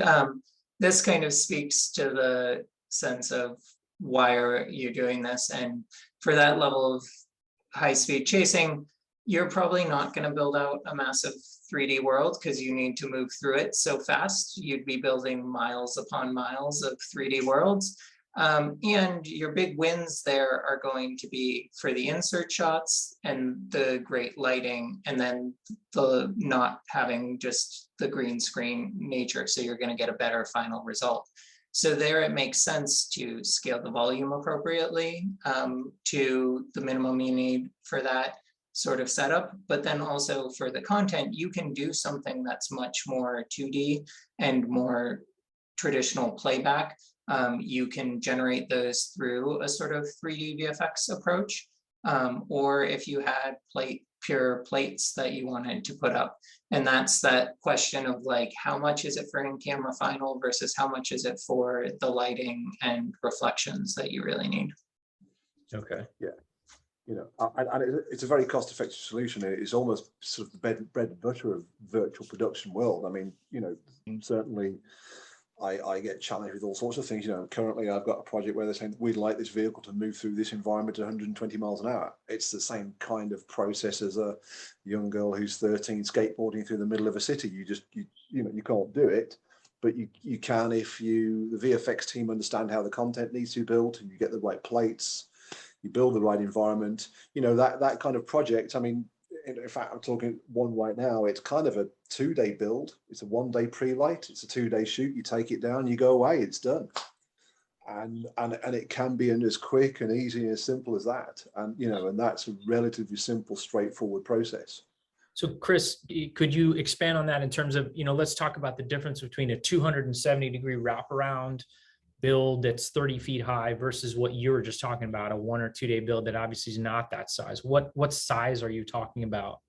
this kind of speaks to the sense of why are you doing this? And for that level of high-speed chasing, you're probably not going to build out a massive 3D world because you need to move through it so fast. You'd be building miles upon miles of 3D worlds. And your big wins there are going to be for the insert shots and the great lighting, and then the not having just the green screen nature. So you're going to get a better final result. So there it makes sense to scale the volume appropriately to the minimum you need for that sort of setup. But then also for the content, you can do something that's much more 2D and more traditional playback. You can generate those through a sort of 3D VFX approach, or if you had pure plates that you wanted to put up. And that's that question of like, how much is it for in-camera final versus how much is it for the lighting and reflections that you really need? Okay. Yeah. You know, and it's a very cost-effective solution. It's almost sort of the bread and butter of virtual production world. I mean, you know, certainly I get challenged with all sorts of things. You know, currently I've got a project where they're saying we'd like this vehicle to move through this environment at 120 miles an hour. It's the same kind of process as a young girl who's 13 skateboarding through the middle of a city. You know, you can't do it, but you can if the VFX team understand how the content needs to be built, and you get the right plates, you build the right environment. You know, that kind of project. I mean, in fact, I'm talking one right now. It's kind of a 2-day build. It's a 1-day pre-light. It's a 2-day shoot. You take it down, you go away. It's done. And it can be as quick and easy and as simple as that. And you know, and that's a relatively simple, straightforward process. So Chris, could you expand on that in terms of, you know, let's talk about the difference between a 270-degree wraparound build that's 30 feet high versus what you were just talking about, a 1 or 2-day build that obviously is not that size. What size are you talking about?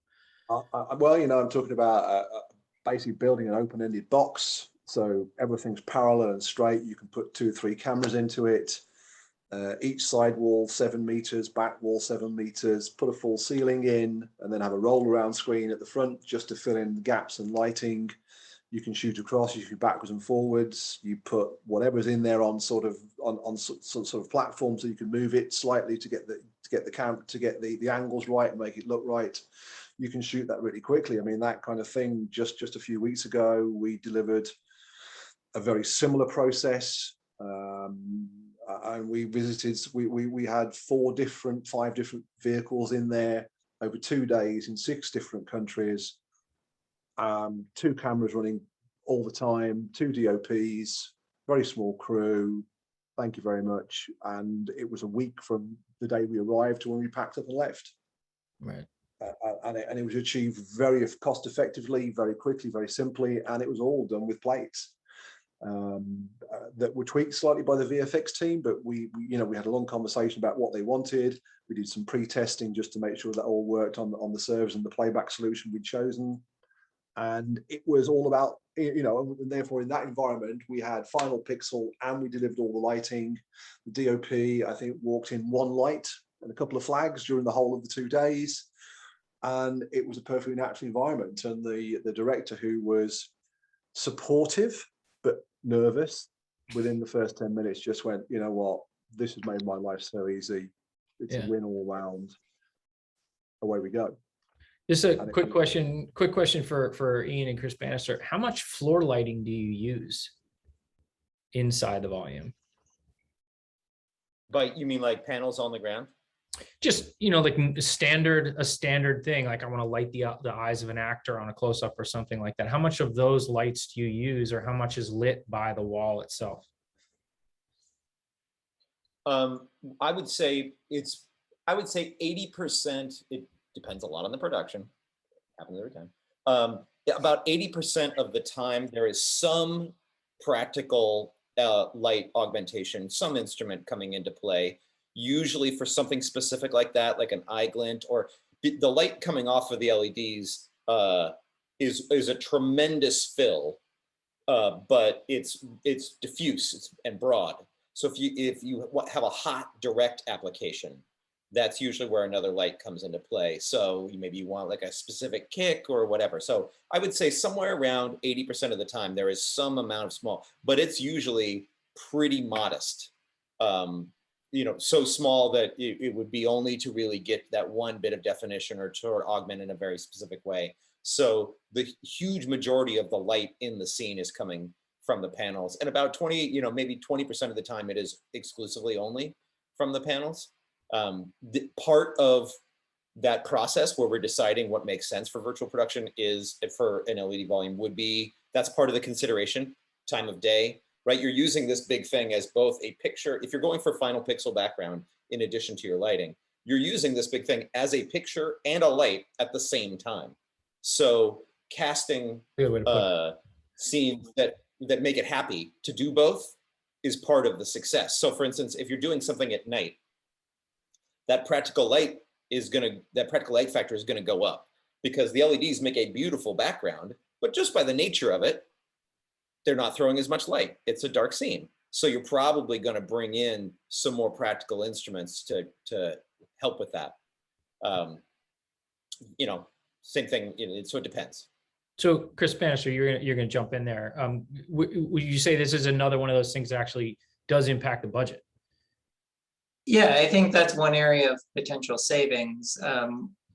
Well, you know, I'm talking about basically building an open-ended box. So everything's parallel and straight. You can put 2 or 3 cameras into it. Each side wall 7 meters, back wall 7 meters, put a full ceiling in, and then have a roll around screen at the front just to fill in gaps and lighting. You can shoot across, you shoot backwards and forwards. You put whatever's in there on sort of platforms, so you can move it slightly to get the angles right and make it look right. You can shoot that really quickly. I mean, that kind of thing. Just a few weeks ago, we delivered a very similar process, and we visited. We had 5 different vehicles in there over 2 days in 6 different countries. 2 cameras running all the time, 2 DOPs, very small crew. Thank you very much. And it was a week from the day we arrived to when we packed up and left. Right. And it was achieved very cost effectively, very quickly, very simply, and it was all done with plates that were tweaked slightly by the VFX team. But we had a long conversation about what they wanted. We did some pre-testing just to make sure that all worked on the servers and the playback solution we'd chosen. And it was all about, you know, and therefore in that environment, we had final pixel and we delivered all the lighting. The DOP, I think, walked in 1 light and a couple of flags during the whole of the 2 days. And it was a perfectly natural environment. And the director, who was supportive but nervous, within the first 10 minutes just went, you know what, this has made my life so easy. It's a win all round. Away we go. Just a quick question for Ian and Chris Bannister. How much floor lighting do you use inside the volume? But you mean like panels on the ground? Just, you know, like a standard thing, like I want to light the eyes of an actor on a close-up or something like that. How much of those lights do you use, or how much is lit by the wall itself? I would say 80%. It depends a lot on the production. Happens every time. About 80% of the time, there is some practical light augmentation, some instrument coming into play, usually for something specific like that, like an eye glint, or the light coming off of the LEDs is a tremendous fill, but it's diffuse and broad. So if you have a hot direct application, that's usually where another light comes into play. So maybe you want like a specific kick or whatever. So I would say somewhere around 80% of the time there is some amount of small, but it's usually pretty modest. So small that it would be only to really get that one bit of definition or to augment in a very specific way. So the huge majority of the light in the scene is coming from the panels, and about 20, maybe 20% of the time it is exclusively only from the panels. The part of that process where we're deciding what makes sense for virtual production is for an LED volume would be, that's part of the consideration, time of day, right? You're using this big thing as both a picture. If you're going for final pixel background, in addition to your lighting, you're using this big thing as a picture and a light at the same time. So casting scenes that make it happy to do both is part of the success. So for instance, if you're doing something at night, that practical light factor is gonna go up, because the LEDs make a beautiful background, but just by the nature of it, they're not throwing as much light. It's a dark scene. So you're probably gonna bring in some more practical instruments to help with that. Same thing, so it depends. So Chris Bannister, you're gonna jump in there. Would you say this is another one of those things that actually does impact the budget? Yeah, I think that's one area of potential savings.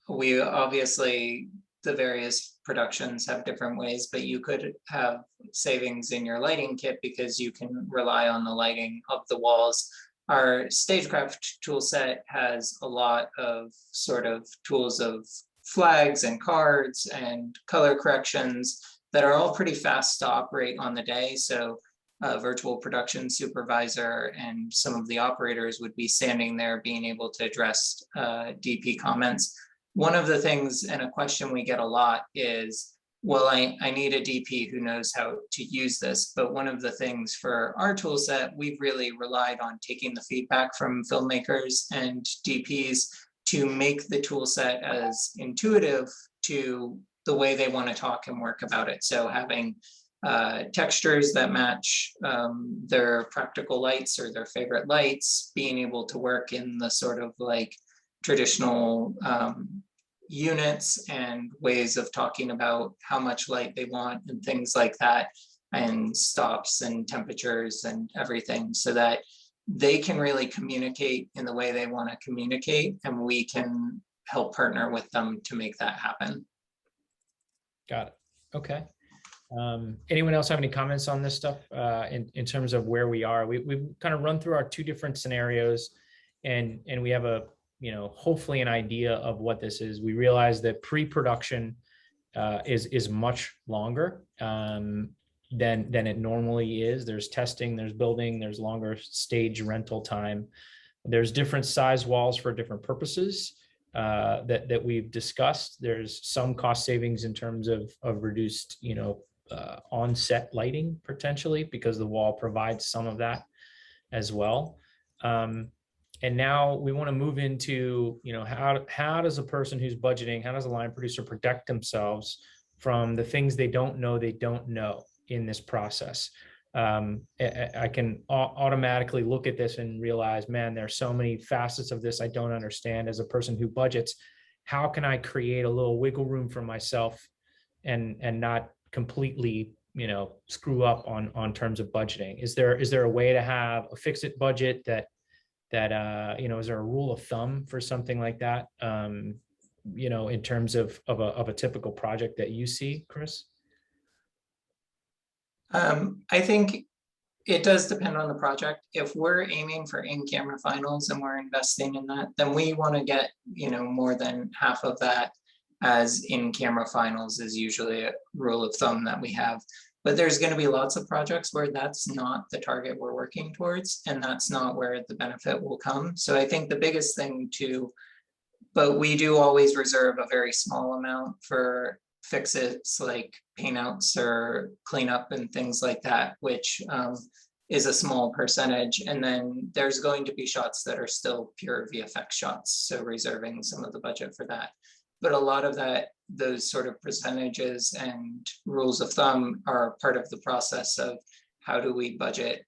We obviously, the various productions have different ways, but you could have savings in your lighting kit because you can rely on the lighting of the walls. Our Stagecraft tool set has a lot of sort of tools of flags and cards and color corrections that are all pretty fast to operate on the day. So a virtual production supervisor and some of the operators would be standing there being able to address DP comments. One of the things and a question we get a lot is, well, I need a DP who knows how to use this. But one of the things for our tool set, we've really relied on taking the feedback from filmmakers and DPs to make the tool set as intuitive to the way they want to talk and work about it. So having textures that match their practical lights or their favorite lights, being able to work in the sort of like traditional units and ways of talking about how much light they want and things like that, and stops and temperatures and everything, so that they can really communicate in the way they want to communicate, and we can help partner with them to make that happen. Got it. Okay. Anyone else have any comments on this stuff in terms of where we are? We've kind of run through our two different scenarios, and we have a hopefully an idea of what this is. We realize that pre-production is much longer than it normally is. There's testing, there's building, there's longer stage rental time. There's different size walls for different purposes that we've discussed. There's some cost savings in terms of reduced, on-set lighting potentially, because the wall provides some of that as well. And now we want to move into, how does a person who's budgeting, how does a line producer protect themselves from the things they don't know in this process? I can automatically look at this and realize, man, there's so many facets of this I don't understand as a person who budgets. How can I create a little wiggle room for myself and not completely, screw up on terms of budgeting? Is there a way to have a fixed budget that is there a rule of thumb for something like that? In terms of a typical project that you see, Chris? I think it does depend on the project. If we're aiming for in-camera finals and we're investing in that, then we want to get, more than half of that as in-camera finals is usually a rule of thumb that we have. But there's going to be lots of projects where that's not the target we're working towards, and that's not where the benefit will come. So I think the biggest thing but we do always reserve a very small amount for fixes like paint outs or cleanup and things like that, which is a small percentage. And then there's going to be shots that are still pure VFX shots, so reserving some of the budget for that. but a lot of that, those sort of percentages and rules of thumb are part of the process of how do we budget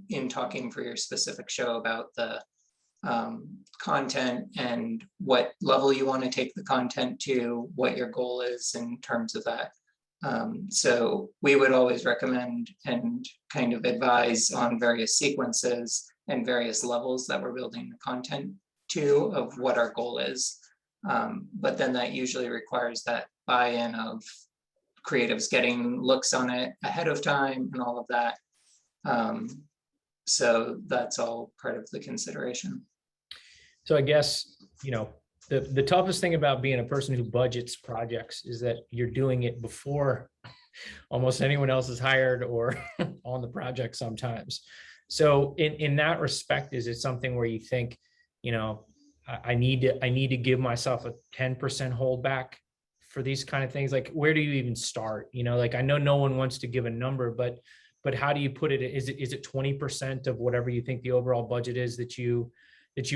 in talking for your specific show about the content and what level you want to take the content to, what your goal is in terms of that. So we would always recommend and kind of advise on various sequences and various levels that we're building the content to of what our goal is. But then that usually requires that buy-in of creatives getting looks on it ahead of time and all of that. So that's all part of the consideration. So I guess, you know, the toughest thing about being a person who budgets projects is that you're doing it before almost anyone else is hired or on the project sometimes. So in that respect, is it something where you think, you know, I need to give myself a 10% holdback for these kind of things? Like, where do you even start? You know, like, I know no one wants to give a number, but how do you put it? Is it 20% of whatever you think the overall budget is that you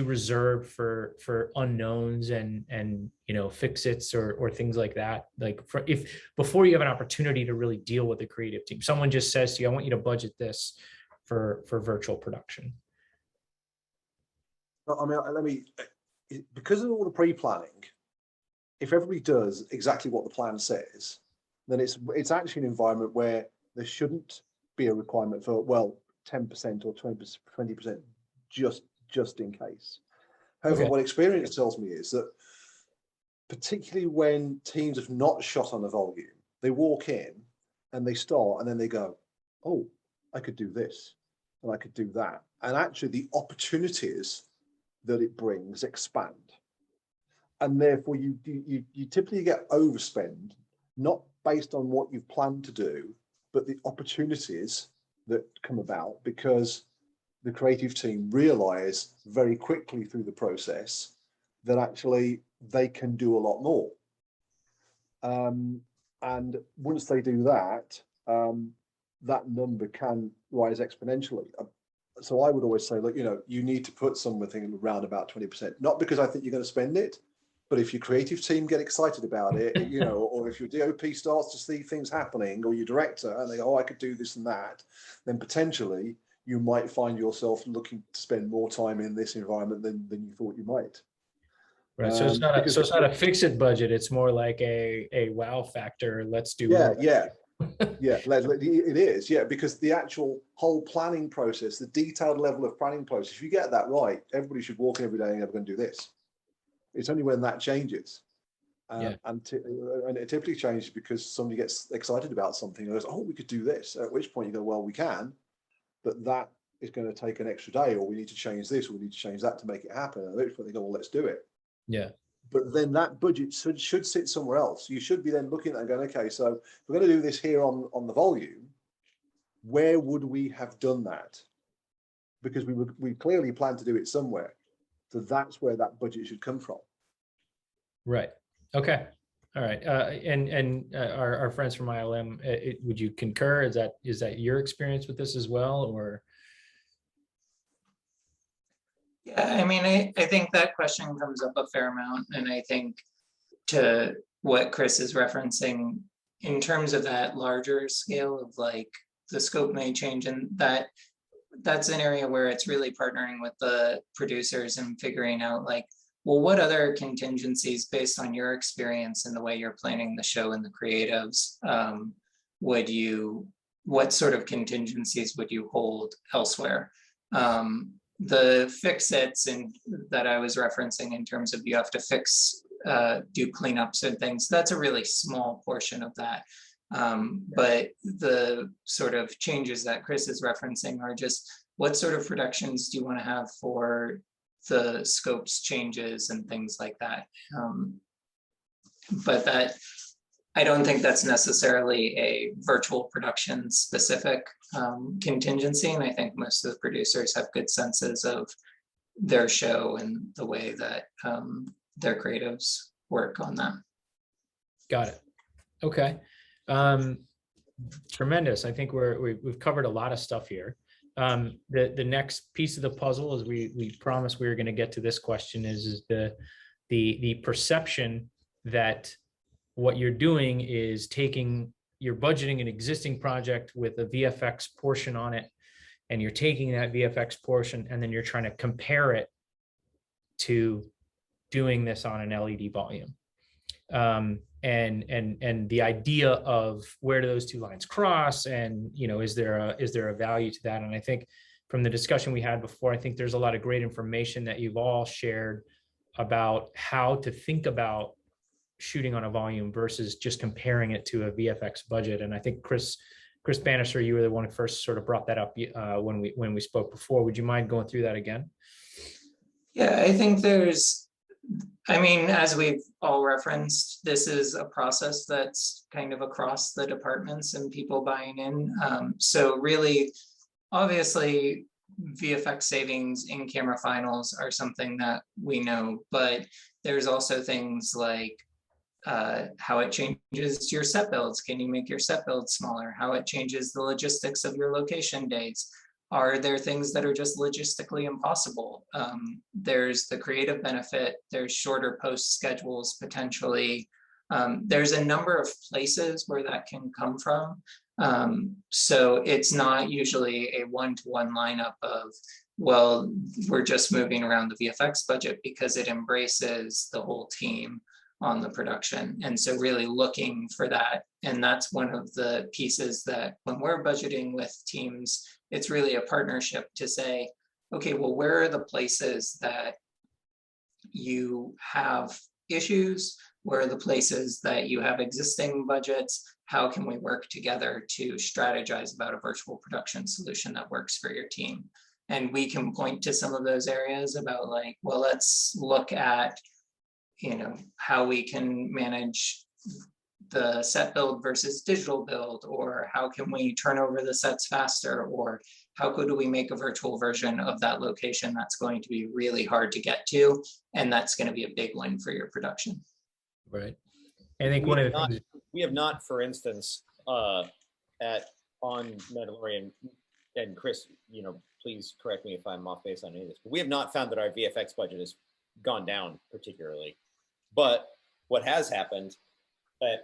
reserve for unknowns and you know, fix-its or things like that? Like, if before you have an opportunity to really deal with the creative team, someone just says to you, I want you to budget this for virtual production. I mean, because of all the pre-planning, if everybody does exactly what the plan says, then it's actually an environment where there shouldn't be a requirement for, well, 10% or 20% just in case. However, what experience tells me is that particularly when teams have not shot on the volume, they walk in and they start and then they go, oh, I could do this and I could do that. And actually the opportunities that it brings expand. And therefore you typically get overspend, not based on what you've planned to do, but the opportunities that come about because the creative team realize very quickly through the process that actually they can do a lot more. And once they do that, that number can rise exponentially. So I would always say, look, you know, you need to put something around about 20%, not because I think you're going to spend it, but if your creative team get excited about it, you know, or if your DOP starts to see things happening, or your director, and they go, oh, I could do this and that, then potentially you might find yourself looking to spend more time in this environment than you thought you might. Right. So it's not a fix-it budget. It's more like a wow factor. Let's do more. Yeah. Yeah, it is. Yeah, because the actual whole planning process, the detailed level of planning process, if you get that right, everybody should walk in every day and I'm going to do this. It's only when that changes. And it typically changes because somebody gets excited about something and goes, oh, we could do this. At which point you go, well, we can, but that is going to take an extra day, or we need to change this, or we need to change that to make it happen. At which point they go, well, let's do it. Yeah. But then that budget should sit somewhere else. You should be then looking at it and going, okay, so if we're going to do this here on the volume, where would we have done that? Because we clearly plan to do it somewhere. So that's where that budget should come from. Right. Okay. All right. And our friends from ILM, would you concur? Is that your experience with this as well, or? Yeah, I mean, I think that question comes up a fair amount, and I think to what Chris is referencing in terms of that larger scale of like the scope may change, and that's an area where it's really partnering with the producers and figuring out like, well, what other contingencies based on your experience and the way you're planning the show and the creatives, what sort of contingencies would you hold elsewhere? The fix-its that I was referencing in terms of you have to fix, do cleanups and things, that's a really small portion of that. But the sort of changes that Chris is referencing are just what sort of productions do you want to have for the scopes changes and things like that. But that, I don't think that's necessarily a virtual production specific contingency. And I think most of the producers have good senses of their show and the way that their creatives work on that. Got it. Okay. Tremendous. I think we've covered a lot of stuff here. The next piece of the puzzle, as we promised we were going to get to this question, is the perception that what you're doing is you're budgeting an existing project with a VFX portion on it, and you're taking that VFX portion and then you're trying to compare it to doing this on an LED volume. And the idea of where do those two lines cross, and is there a value to that? And I think from the discussion we had before, I think there's a lot of great information that you've all shared about how to think about shooting on a volume versus just comparing it to a VFX budget. And I think Chris Bannister, you were the one who first sort of brought that up when we spoke before. Would you mind going through that again? Yeah, I think as we've all referenced, this is a process that's kind of across the departments and people buying in. So really, obviously, VFX savings in camera finals are something that we know, but there's also things like how it changes your set builds. Can you make your set builds smaller? How it changes the logistics of your location days. Are there things that are just logistically impossible? There's the creative benefit. There's shorter post schedules potentially. There's a number of places where that can come from. So it's not usually a one-to-one lineup of, well, we're just moving around the VFX budget, because it embraces the whole team on the production. And so really looking for that. And that's one of the pieces that when we're budgeting with teams, it's really a partnership to say, okay, well, where are the places that you have issues? Where are the places that you have existing budgets? How can we work together to strategize about a virtual production solution that works for your team? And we can point to some of those areas about like, well, let's look at, how we can manage the set build versus digital build, or how can we turn over the sets faster, or how could we make a virtual version of that location that's going to be really hard to get to, and that's going to be a big win for your production. Right. I think one of the things we have not, for instance, on Mandalorian, and Chris, please correct me if I'm off base on any of this, but we have not found that our VFX budget has gone down particularly. But what has happened,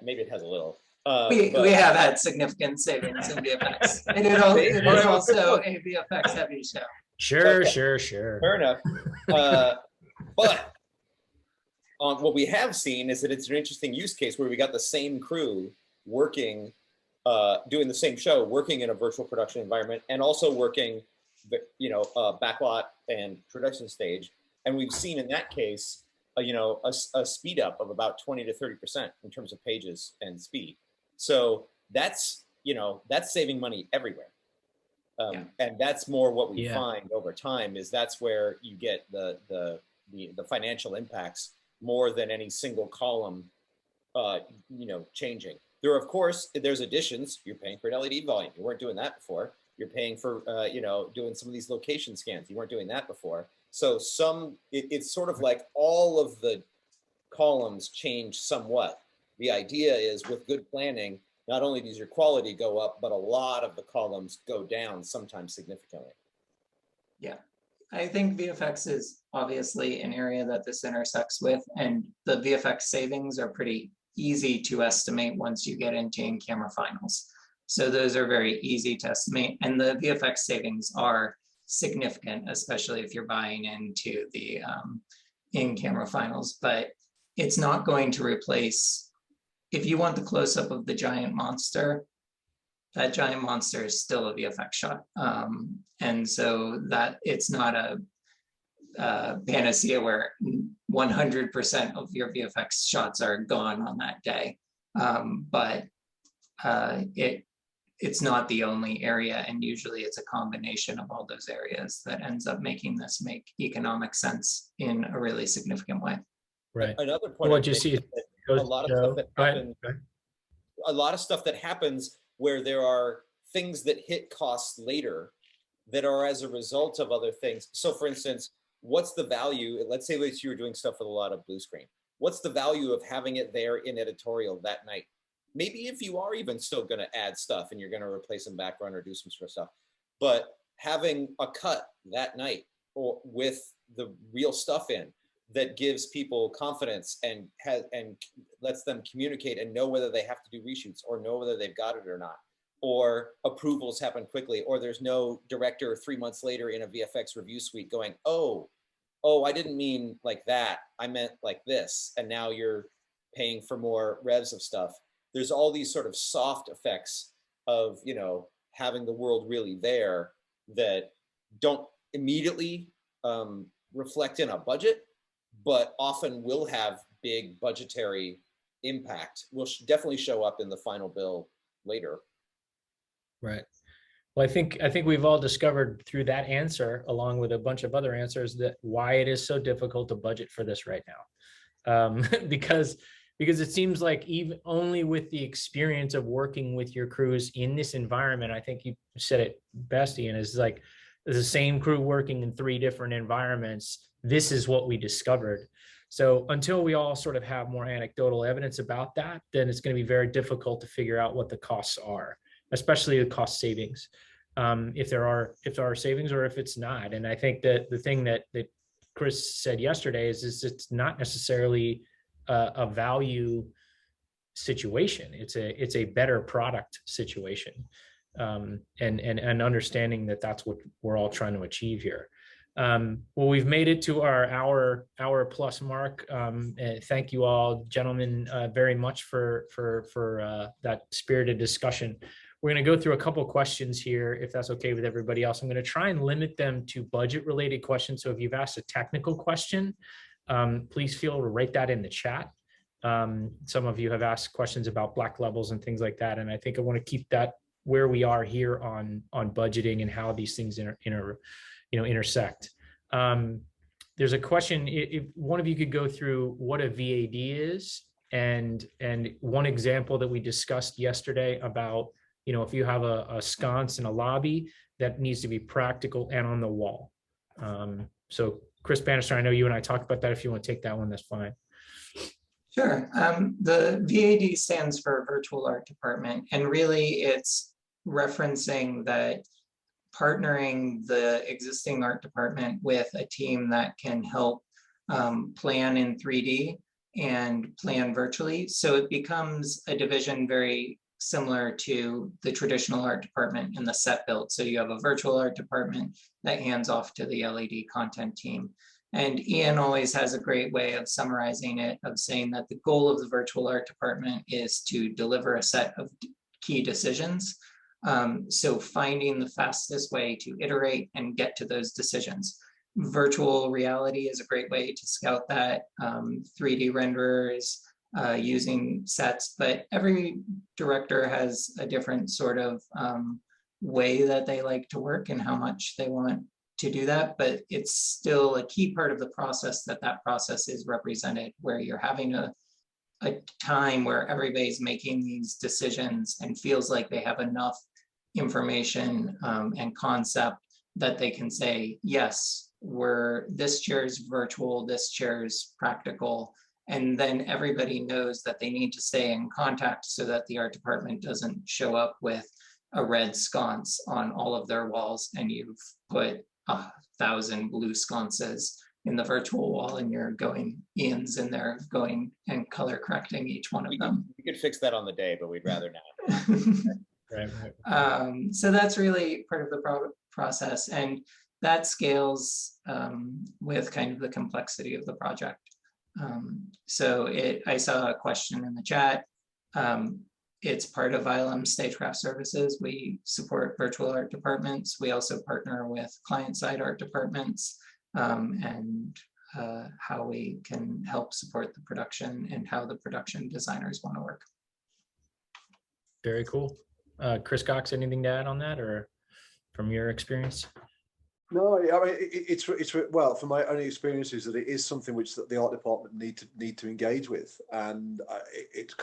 maybe it has a little. We have had significant savings in VFX. It is also a VFX heavy show. Sure. Fair enough. But what we have seen is that it's an interesting use case where we got the same crew working, doing the same show, working in a virtual production environment, and also working, backlot and production stage. And we've seen in that case, a speed up of about 20 to 30% in terms of pages and speed. So that's saving money everywhere. And that's more what we find over time, is that's where you get the financial impacts more than any single column, changing. There's additions. You're paying for an LED volume. You weren't doing that before. You're paying for, doing some of these location scans. You weren't doing that before. So it's sort of like all of the columns change somewhat. The idea is with good planning, not only does your quality go up, but a lot of the columns go down, sometimes significantly. Yeah, I think VFX is obviously an area that this intersects with, and the VFX savings are pretty easy to estimate once you get into in-camera finals. So those are very easy to estimate, and the VFX savings are significant, especially if you're buying into the in-camera finals, but it's not going to replace, if you want the close-up of the giant monster, that giant monster is still a VFX shot. And so that it's not a panacea where 100% of your VFX shots are gone on that day. But it's not the only area, and usually it's a combination of all those areas that ends up making this make economic sense in a really significant way. Right. Another point, what you see is a lot of stuff that happens, a lot of stuff that happens where there are things that hit costs later that are as a result of other things. So for instance, what's the value? Let's say that you were doing stuff with a lot of blue screen. What's the value of having it there in editorial that night? Maybe if you are even still going to add stuff and you're going to replace some background or do some sort of stuff, but having a cut that night or with the real stuff in, that gives people confidence and lets them communicate and know whether they have to do reshoots or know whether they've got it or not, or approvals happen quickly, or there's no director 3 months later in a VFX review suite going, oh, I didn't mean like that, I meant like this, and now you're paying for more revs of stuff. There's all these sort of soft effects of, you know, having the world really there that don't immediately reflect in a budget, but often will have big budgetary impact, will definitely show up in the final bill later. Right. Well, I think we've all discovered through that answer, along with a bunch of other answers, that why it is so difficult to budget for this right now. Because it seems like even only with the experience of working with your crews in this environment, I think you said it best, Ian, is like the same crew working in 3 different environments. This is what we discovered. So until we all sort of have more anecdotal evidence about that, then it's going to be very difficult to figure out what the costs are, especially the cost savings, if there are savings or if it's not. And I think that the thing that Chris said yesterday is it's not necessarily a value situation. It's a better product situation, and understanding that that's what we're all trying to achieve here. Well, we've made it to our hour plus mark. Thank you all, gentlemen, very much for that spirited discussion. We're going to go through a couple of questions here, if that's okay with everybody else. I'm going to try and limit them to budget related questions. So if you've asked a technical question, please feel to write that in the chat. Some of you have asked questions about black levels and things like that. And I think I want to keep that where we are here on budgeting and how these things intersect. There's a question, if one of you could go through what a VAD is, and one example that we discussed yesterday about, you know, if you have a sconce in a lobby, that needs to be practical and on the wall. So Chris Bannister, I know you and I talked about that. If you want to take that one, that's fine. Sure. The VAD stands for Virtual Art Department, and really it's referencing that partnering the existing art department with a team that can help plan in 3D and plan virtually. So it becomes a division very similar to the traditional art department in the set build. So you have a virtual art department that hands off to the LED content team. And Ian always has a great way of summarizing it, of saying that the goal of the virtual art department is to deliver a set of key decisions. So finding the fastest way to iterate and get to those decisions. Virtual reality is a great way to scout that. 3D renderers, using sets, but every director has a different sort of way that they like to work and how much they want to do that, but it's still a key part of the process that process is represented, where you're having a time where everybody's making these decisions and feels like they have enough information and concept that they can say, yes, this chair is virtual, this chair is practical. And then everybody knows that they need to stay in contact so that the art department doesn't show up with a red sconce on all of their walls and you've put 1,000 blue sconces in the virtual wall and you're going, Ian's in there going and color correcting each one of them. We could fix that on the day, but we'd rather not. Right. So that's really part of the process, and that scales with kind of the complexity of the project. So I saw a question in the chat. It's part of ILM Stagecraft Services. We support virtual art departments. We also partner with client-side art departments, and how we can help support the production and how the production designers want to work. Very cool. Chris Cox, anything to add on that, or from your experience? No, I mean it's well, from my own experiences, that it is something which the art department need to engage with, and it's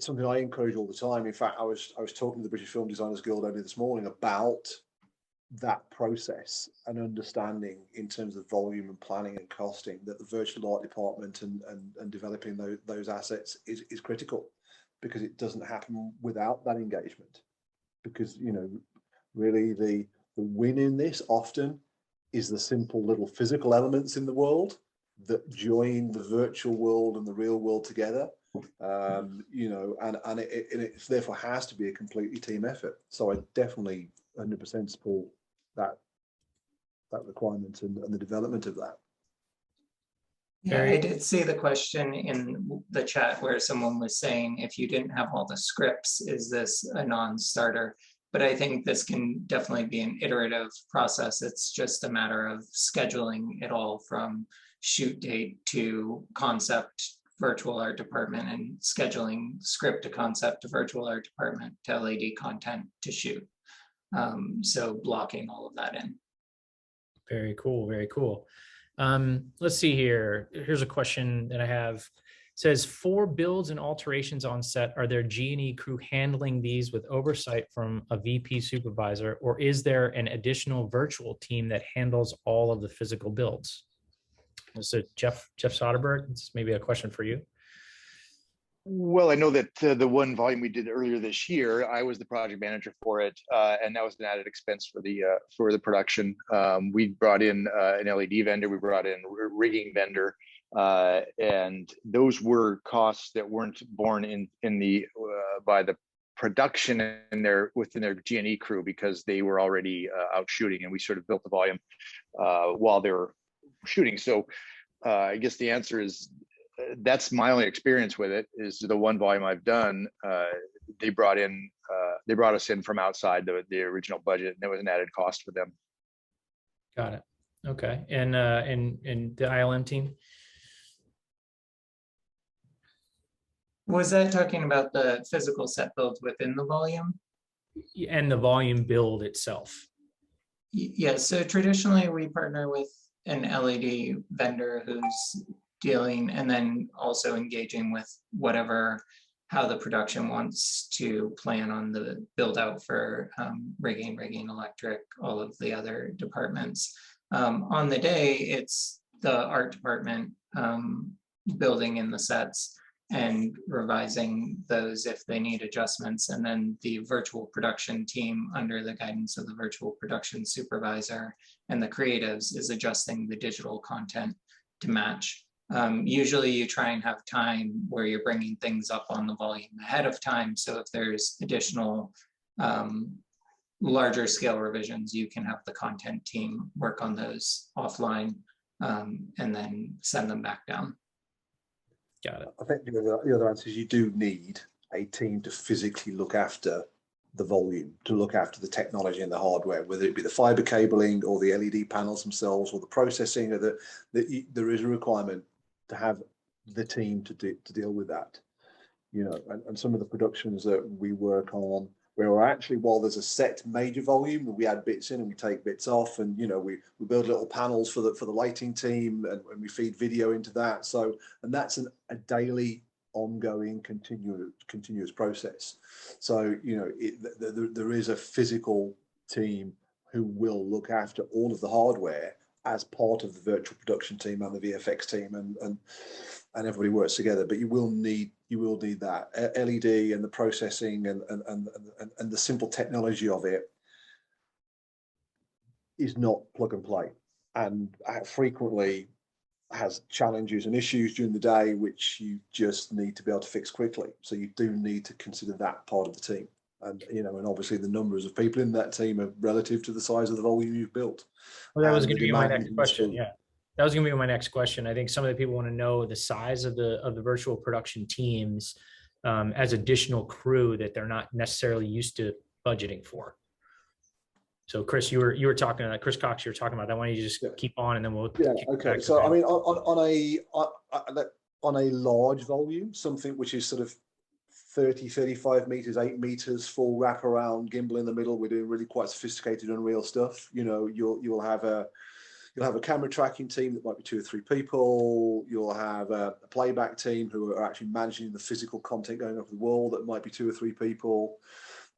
something I encourage all the time. In fact, I was talking to the British Film Designers Guild only this morning about that process and understanding in terms of volume and planning and costing that the virtual art department and developing those assets is critical, because it doesn't happen without that engagement. Because, you know, really the win in this often is the simple little physical elements in the world that join the virtual world and the real world together. You know, and it therefore has to be a completely team effort. So I definitely 100% support that requirement and the development of that. Yeah, I did see the question in the chat where someone was saying, if you didn't have all the scripts, is this a non-starter? But I think this can definitely be an iterative process. It's just a matter of scheduling it all from shoot date to concept virtual art department, and scheduling script to concept to virtual art department to LED content to shoot. So blocking all of that in. Very cool, very cool. Let's see here. Here's a question that I have. It says, for builds and alterations on set, are there G&E crew handling these with oversight from a VP supervisor, or is there an additional virtual team that handles all of the physical builds? So Jeff Soderberg, it's maybe a question for you. Well, I know that the one volume we did earlier this year, I was the project manager for it, and that was an added expense for the production. We brought in an LED vendor, we brought in a rigging vendor, and those were costs that weren't borne in the by the production within their G&E crew, because they were already out shooting, and we sort of built the volume while they were shooting. So I guess the answer is, that's my only experience with it, is the one volume I've done. They brought us in from outside the original budget, and there was an added cost for them. Got it. Okay. And the ILM team? Was that talking about the physical set builds within the volume? And the volume build itself. Yeah, so traditionally we partner with an LED vendor who's dealing and then also engaging with how the production wants to plan on the build out for rigging, electric, all of the other departments. On the day, it's the art department building in the sets and revising those if they need adjustments. And then the virtual production team, under the guidance of the virtual production supervisor and the creatives, is adjusting the digital content to match. Usually you try and have time where you're bringing things up on the volume ahead of time. So if there's additional larger scale revisions, you can have the content team work on those offline and then send them back down. Got it. I think the other answer is you do need a team to physically look after the volume, to look after the technology and the hardware, whether it be the fiber cabling or the LED panels themselves or the processing, or there is a requirement to have the team to deal with that. You know, and some of the productions that we work on, where we're actually, while there's a set major volume, we add bits in and we take bits off, and you know, we build little panels for the lighting team, and we feed video into that. So, and that's a daily, ongoing, continuous process. So, you know, there is a physical team who will look after all of the hardware as part of the virtual production team and the VFX team, and everybody works together. But you will need that LED and the processing and the simple technology of it is not plug and play, and frequently has challenges and issues during the day which you just need to be able to fix quickly. So you do need to consider that part of the team. And you know, and obviously the numbers of people in that team are relative to the size of the volume you've built. Well, that was going to be my next question. Yeah, that was going to be my next question. I think some of the people want to know the size of the virtual production teams as additional crew that they're not necessarily used to budgeting for. So Chris, you were talking about Chris Cox. You were talking about that. Why don't you just keep on, and then we'll. Yeah. Okay. So I mean, on a large volume, something which is sort of 30, 35 meters, 8 meters, full wraparound gimbal in the middle. We're doing really quite sophisticated Unreal stuff. You know, you'll have a camera tracking team that might be 2 or 3 people. You'll have a playback team who are actually managing the physical content going over the wall. That might be 2 or 3 people.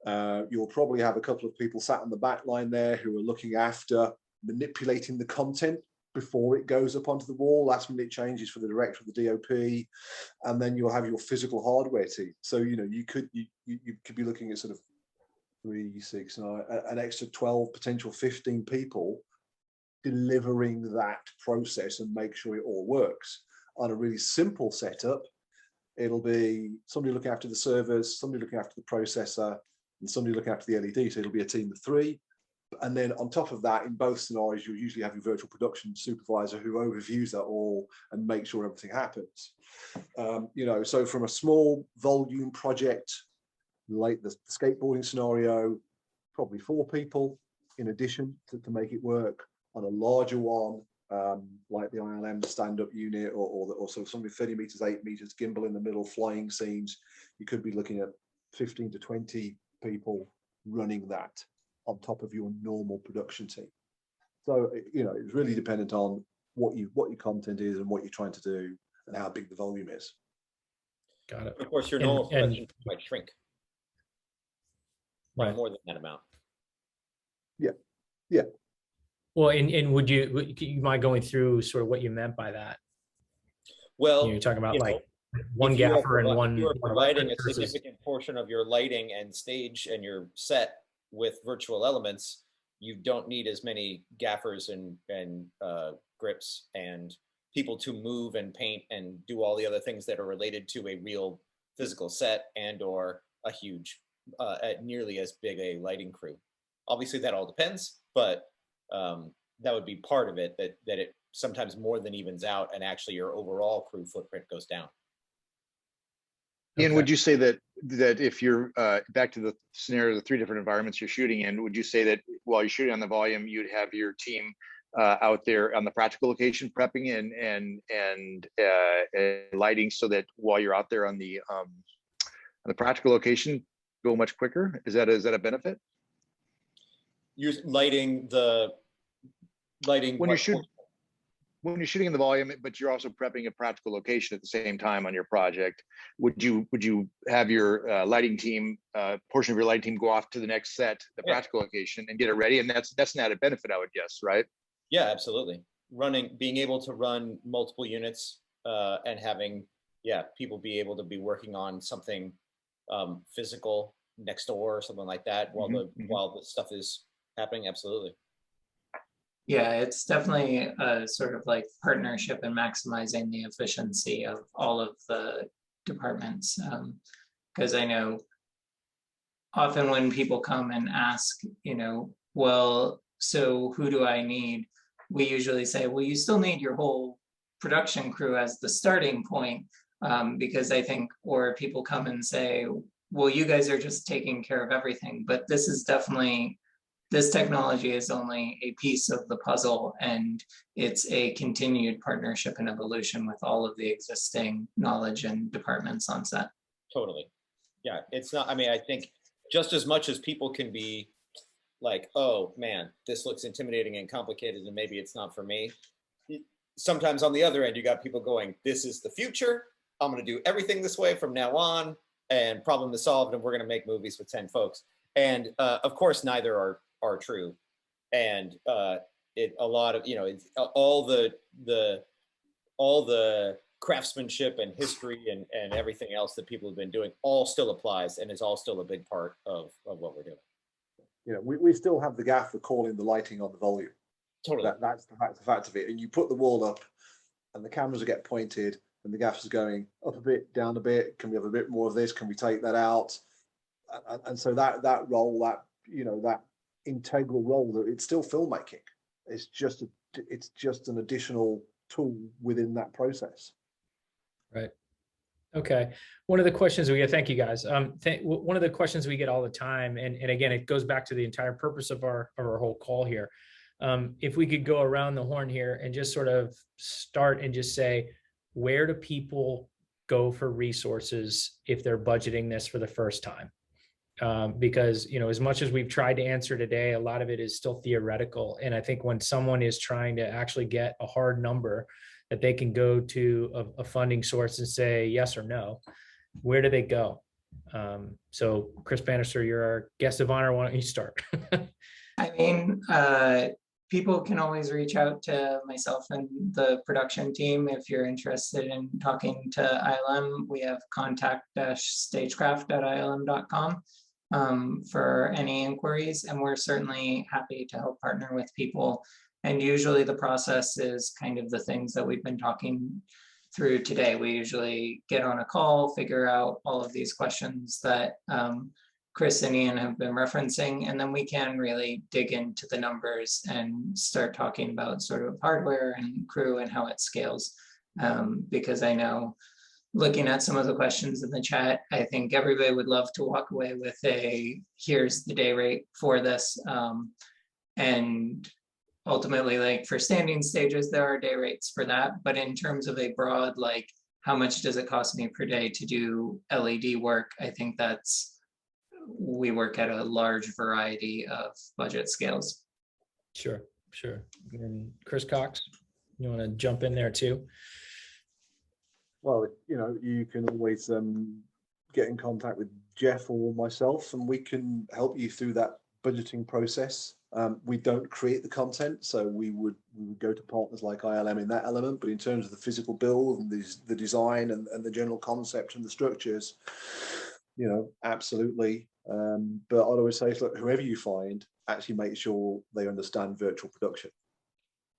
You'll probably have a couple of people sat on the back line there who are looking after manipulating the content before it goes up onto the wall. Last minute changes for the director of the DOP, and then you'll have your physical hardware team. So you know, you could be looking at sort of 3, 6, 9, an extra 12, potential 15 people delivering that process and make sure it all works. On a really simple setup, it'll be somebody looking after the servers, somebody looking after the processor, and somebody looking after the LED. So it'll be a team of 3. And then on top of that, in both scenarios, you'll usually have your virtual production supervisor who overviews that all and makes sure everything happens. So from a small volume project, like the skateboarding scenario, probably 4 people in addition to make it work. On a larger one, like the ILM stand-up unit or sort of something 30 meters, 8 meters, gimbal in the middle, flying scenes, you could be looking at 15 to 20 people running that on top of your normal production team. So, it's really dependent on what your content is and what you're trying to do and how big the volume is. Got it. Of course, your normal production might shrink by more than that amount. Yeah. Well, and would you mind going through sort of what you meant by that? Well, you're talking about like one if you gaffer and one. You are providing a versus... significant portion of your lighting and stage and your set with virtual elements. You don't need as many gaffers and grips and people to move and paint and do all the other things that are related to a real physical set and or a huge, nearly as big a lighting crew. Obviously, that all depends, but that would be part of it, that it sometimes more than evens out and actually your overall crew footprint goes down. Ian, would you say that if you're back to the scenario, the 3 different environments you're shooting in, would you say that while you're shooting on the volume, you'd have your team out there on the practical location prepping and lighting, so that while you're out there on the practical location, go much quicker? Is that a benefit? You're lighting when you're shooting in the volume, but you're also prepping a practical location at the same time on your project. Would you have your lighting team, portion of your lighting team, go off to the next set, the practical location, and get it ready? And that's not a benefit, I would guess, right? Yeah, absolutely. Being able to run multiple units and having people be able to be working on something physical next door or something like that while the stuff is happening. Absolutely. Yeah, it's definitely a sort of like partnership and maximizing the efficiency of all of the departments. Because I know often when people come and ask, well, so who do I need? We usually say, well, you still need your whole production crew as the starting point, because I think, or people come and say, well, you guys are just taking care of everything. But this is definitely, this technology is only a piece of the puzzle, and it's a continued partnership and evolution with all of the existing knowledge and departments on set. Totally. Yeah, it's not, I think just as much as people can be like, oh man, this looks intimidating and complicated and maybe it's not for me. Sometimes on the other end, you got people going, this is the future. I'm going to do everything this way from now on, and problem is solved, and we're going to make movies with 10 folks. And of course, neither are true. And a lot of, it's all the craftsmanship and history and everything else that people have been doing all still applies and is all still a big part of what we're doing. We still have the gaffer calling the lighting on the volume. Totally. That's the fact of it. And you put the wall up and the cameras will get pointed and the gaffer's going up a bit, down a bit. Can we have a bit more of this? Can we take that out? And so that role, that integral role, that it's still filmmaking. It's just an additional tool within that process. Right. Okay. One of the questions we get, thank you guys. One of the questions we get all the time, and again, it goes back to the entire purpose of our whole call here. If we could go around the horn here and just sort of start and just say, where do people go for resources if they're budgeting this for the first time? Because, as much as we've tried to answer today, a lot of it is still theoretical. And I think when someone is trying to actually get a hard number that they can go to a funding source and say yes or no, where do they go? So Chris Bannister, you're our guest of honor. Why don't you start? People can always reach out to myself and the production team if you're interested in talking to ILM. We have contact-stagecraft.ilm.com for any inquiries, and we're certainly happy to help partner with people And usually the process is kind of the things that we've been talking through today. We usually get on a call, figure out all of these questions that Chris and Ian have been referencing, and then we can really dig into the numbers and start talking about sort of hardware and crew and how it scales. Because I know, looking at some of the questions in the chat, I think everybody would love to walk away with here's the day rate for this. And ultimately, like for standing stages, there are day rates for that. But in terms of a broad, like, how much does it cost me per day to do LED work? I think we work at a large variety of budget scales. Sure. And Chris Cox, you want to jump in there too? Well, you can always get in contact with Jeff or myself, and we can help you through that budgeting process. We don't create the content, so we would go to partners like ILM in that element. But in terms of the physical build and the design and the general concept and the structures, absolutely. But I'd always say, look, whoever you find, actually make sure they understand virtual production,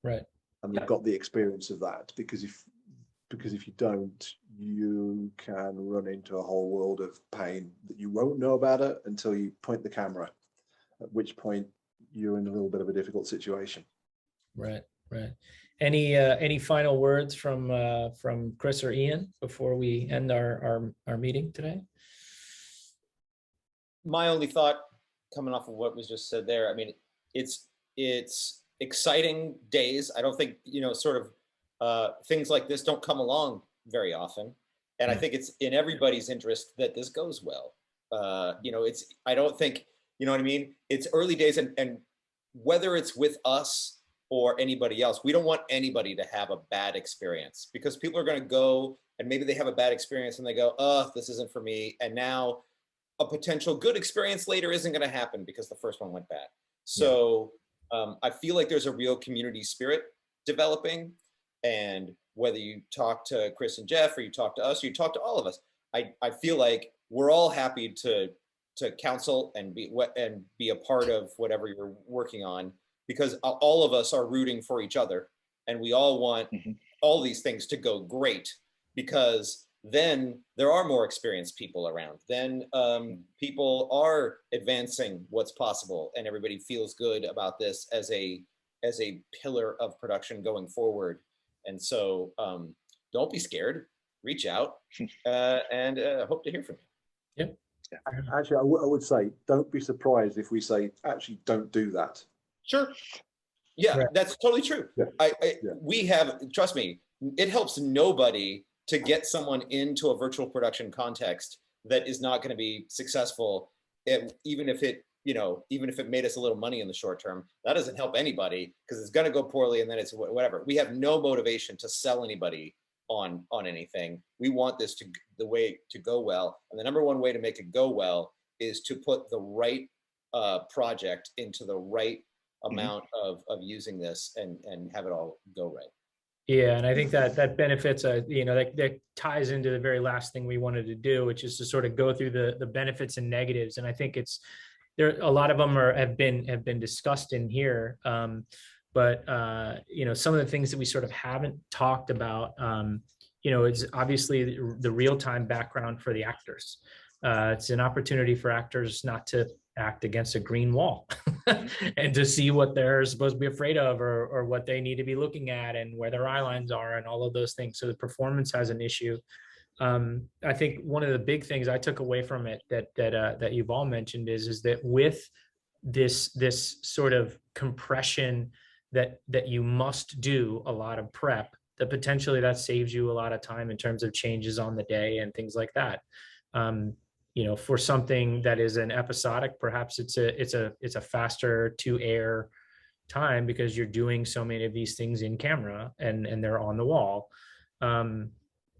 right? And they've got the experience of that, because if you don't, you can run into a whole world of pain that you won't know about it until you point the camera, at which point you're in a little bit of a difficult situation. Right. Any final words from Chris or Ian before we end our meeting today? My only thought, coming off of what was just said there, I mean, it's exciting days. I don't think, things like this don't come along very often. And I think it's in everybody's interest that this goes well. I don't think, you know what I mean? It's early days, and whether it's with us or anybody else, we don't want anybody to have a bad experience, because people are going to go and maybe they have a bad experience and they go, oh, this isn't for me. And now a potential good experience later isn't going to happen because the first one went bad. So I feel like there's a real community spirit developing. And whether you talk to Chris and Jeff, or you talk to us, or you talk to all of us, I feel like we're all happy to counsel and be a part of whatever you're working on, because all of us are rooting for each other, and we all want all these things to go great, because then there are more experienced people around. Then people are advancing what's possible, and everybody feels good about this as a pillar of production going forward. And so don't be scared, reach out, and hope to hear from you. Yep. Actually, I would say, don't be surprised if we say, actually, don't do that. Sure. Yeah, right. That's totally true. Yeah. We have, trust me, it helps nobody to get someone into a virtual production context that is not going to be successful, even if it made us a little money in the short term. That doesn't help anybody, because it's going to go poorly, and then it's whatever. We have no motivation to sell anybody on anything. We want this the way to go well, and the number one way to make it go well is to put the right project into the right amount of using this and have it all go right. Yeah, and I think that benefits, that ties into the very last thing we wanted to do, which is to sort of go through the benefits and negatives. And I think a lot of them have been discussed in here, but some of the things that we sort of haven't talked about, it's obviously the real-time background for the actors. It's an opportunity for actors not to act against a green wall and to see what they're supposed to be afraid of, or what they need to be looking at, and where their eye lines are, and all of those things. So the performance has an issue. I think one of the big things I took away from it that you've all mentioned is that with this sort of compression that you must do a lot of prep, that potentially that saves you a lot of time in terms of changes on the day and things like that. For something that is an episodic, perhaps it's a faster to air time, because you're doing so many of these things in camera and they're on the wall.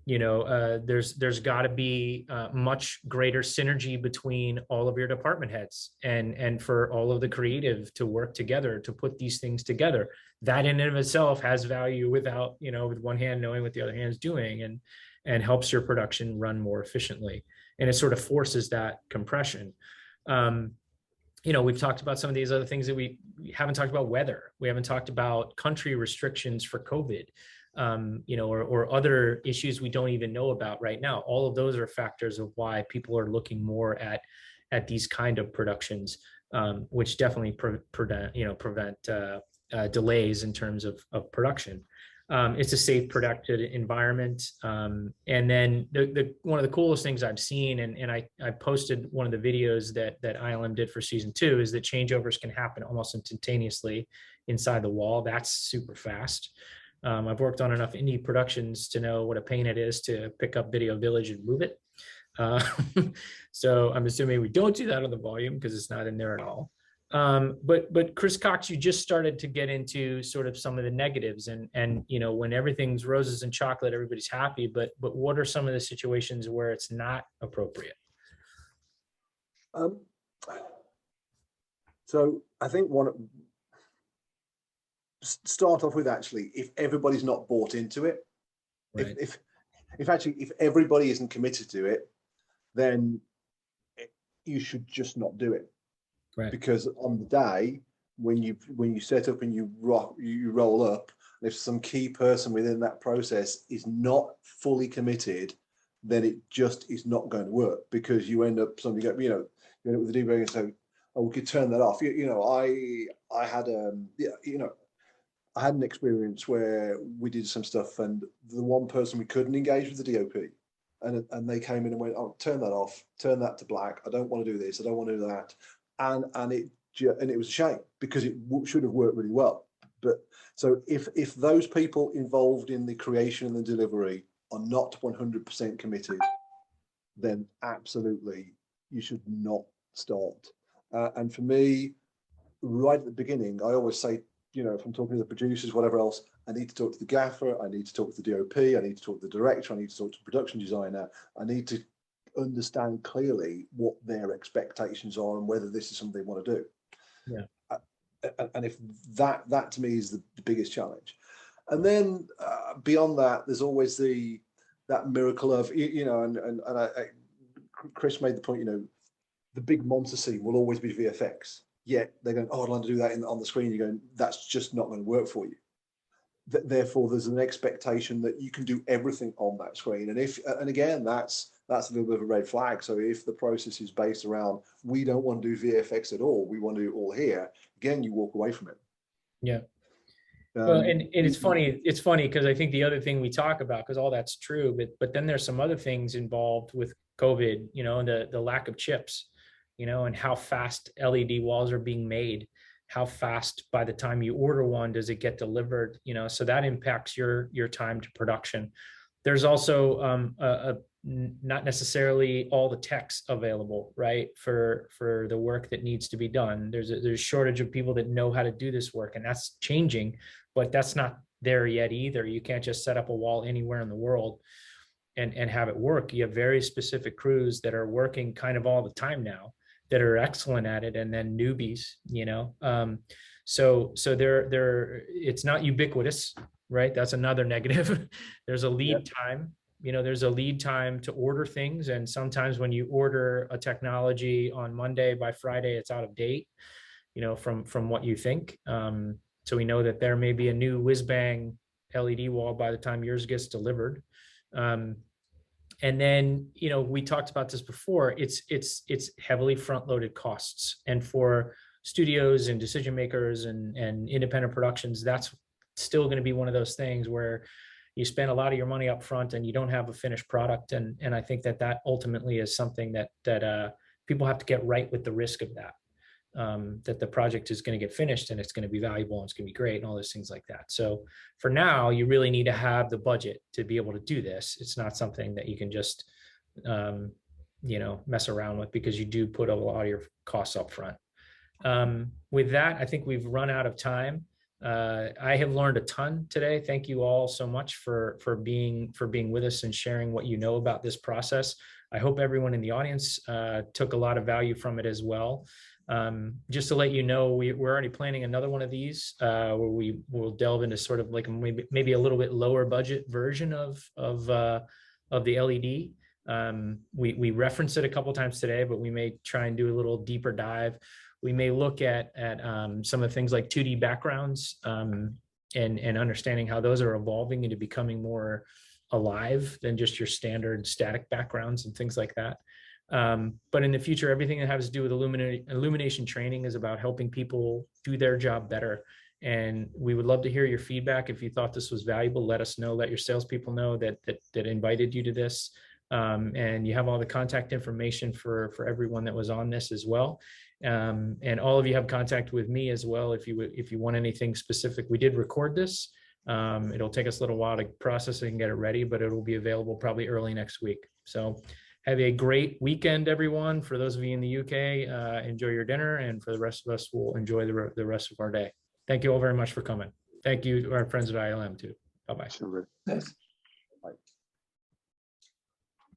There's got to be much greater synergy between all of your department heads, and for all of the creative to work together to put these things together. That in and of itself has value, without, with one hand knowing what the other hand is doing, and helps your production run more efficiently. And it sort of forces that compression. we've talked about some of these other things that we haven't talked about. Weather. We haven't talked about country restrictions for COVID, or other issues we don't even know about right now. All of those are factors of why people are looking more at these kind of productions, which definitely prevent delays in terms of production. It's a safe, productive environment. And then one of the coolest things I've seen, and I posted one of the videos that ILM did for season 2, is that changeovers can happen almost instantaneously inside the wall. That's super fast. I've worked on enough indie productions to know what a pain it is to pick up Video Village and move it. So I'm assuming we don't do that on the volume because it's not in there at all. But Chris Cox, you just started to get into sort of some of the negatives, and when everything's roses and chocolate, everybody's happy. But what are some of the situations where it's not appropriate? So I think start off with, actually, if everybody's not bought into it, Right. if everybody isn't committed to it, then you should just not do it. Right. Because on the day when you set up and you roll up, if some key person within that process is not fully committed, then it just is not going to work, because you end up you end up with the debugger and say, oh, we could turn that off. I had I had an experience where we did some stuff, and the one person we couldn't engage with the DOP, and they came in and went, oh, turn that off, turn that to black. I don't want to do this. I don't want to do that. And it was a shame, because it should have worked really well. But so if those people involved in the creation and the delivery are not 100% committed, then absolutely you should not start. And for me, right at the beginning, I always say, if I'm talking to the producers, whatever else, I need to talk to the gaffer, I need to talk to the DOP, I need to talk to the director, I need to talk to the production designer, I need to understand clearly what their expectations are and whether this is something they want to do. Yeah. And if that to me is the biggest challenge. And then beyond that, there's always that miracle of, Chris made the point, the big monster scene will always be VFX. Yet they're going, oh, I'd like to do that on the screen. You're going, that's just not going to work for you. Therefore, there's an expectation that you can do everything on that screen. And again, that's a little bit of a red flag. So if the process is based around, we don't want to do VFX at all, we want to do it all here, again, you walk away from it. Yeah. Well, and it's funny because I think the other thing we talk about, because all that's true, but then there's some other things involved with COVID, and the lack of chips, and how fast LED walls are being made, how fast by the time you order one does it get delivered, so that impacts your time to production. There's also not necessarily all the techs available, right, for the work that needs to be done. There's a shortage of people that know how to do this work, and that's changing, but that's not there yet either. You can't just set up a wall anywhere in the world and have it work. You have very specific crews that are working kind of all the time now that are excellent at it, and then newbies, so it's not ubiquitous, right? That's another negative. There's a lead time, there's a lead time to order things, and sometimes when you order a technology on Monday, by Friday it's out of date, from what you think. So we know that there may be a new whiz-bang LED wall by the time yours gets delivered. And then, we talked about this before, it's heavily front-loaded costs. And for studios and decision makers and independent productions, that's still going to be one of those things where you spend a lot of your money up front and you don't have a finished product. And I think that ultimately is something that people have to get right with the risk of that. That the project is going to get finished and it's going to be valuable and it's going to be great and all those things like that. So for now, you really need to have the budget to be able to do this. It's not something that you can just, mess around with, because you do put a lot of your costs up front. With that, I think we've run out of time. I have learned a ton today. Thank you all so much for being with us and sharing what you know about this process. I hope everyone in the audience took a lot of value from it as well. Just to let you know, we're already planning another one of these where we will delve into sort of like maybe a little bit lower budget version of the LED. We referenced it a couple times today, but we may try and do a little deeper dive. we may look at some of the things like 2D backgrounds, and understanding how those are evolving into becoming more alive than just your standard static backgrounds and things like that. But in the future, everything that has to do with illumination training is about helping people do their job better. And we would love to hear your feedback. If you thought this was valuable, let us know, let your salespeople know that invited you to this. And you have all the contact information for everyone that was on this as well. And all of you have contact with me as well if you want anything specific. We did record this. It'll take us a little while to process it and get it ready, but it will be available probably early next week. So have a great weekend, everyone. For those of you in the UK, enjoy your dinner. And for the rest of us, we'll enjoy the rest of our day. Thank you all very much for coming. Thank you to our friends at ILM too. Bye-bye. Super. Thanks. Bye.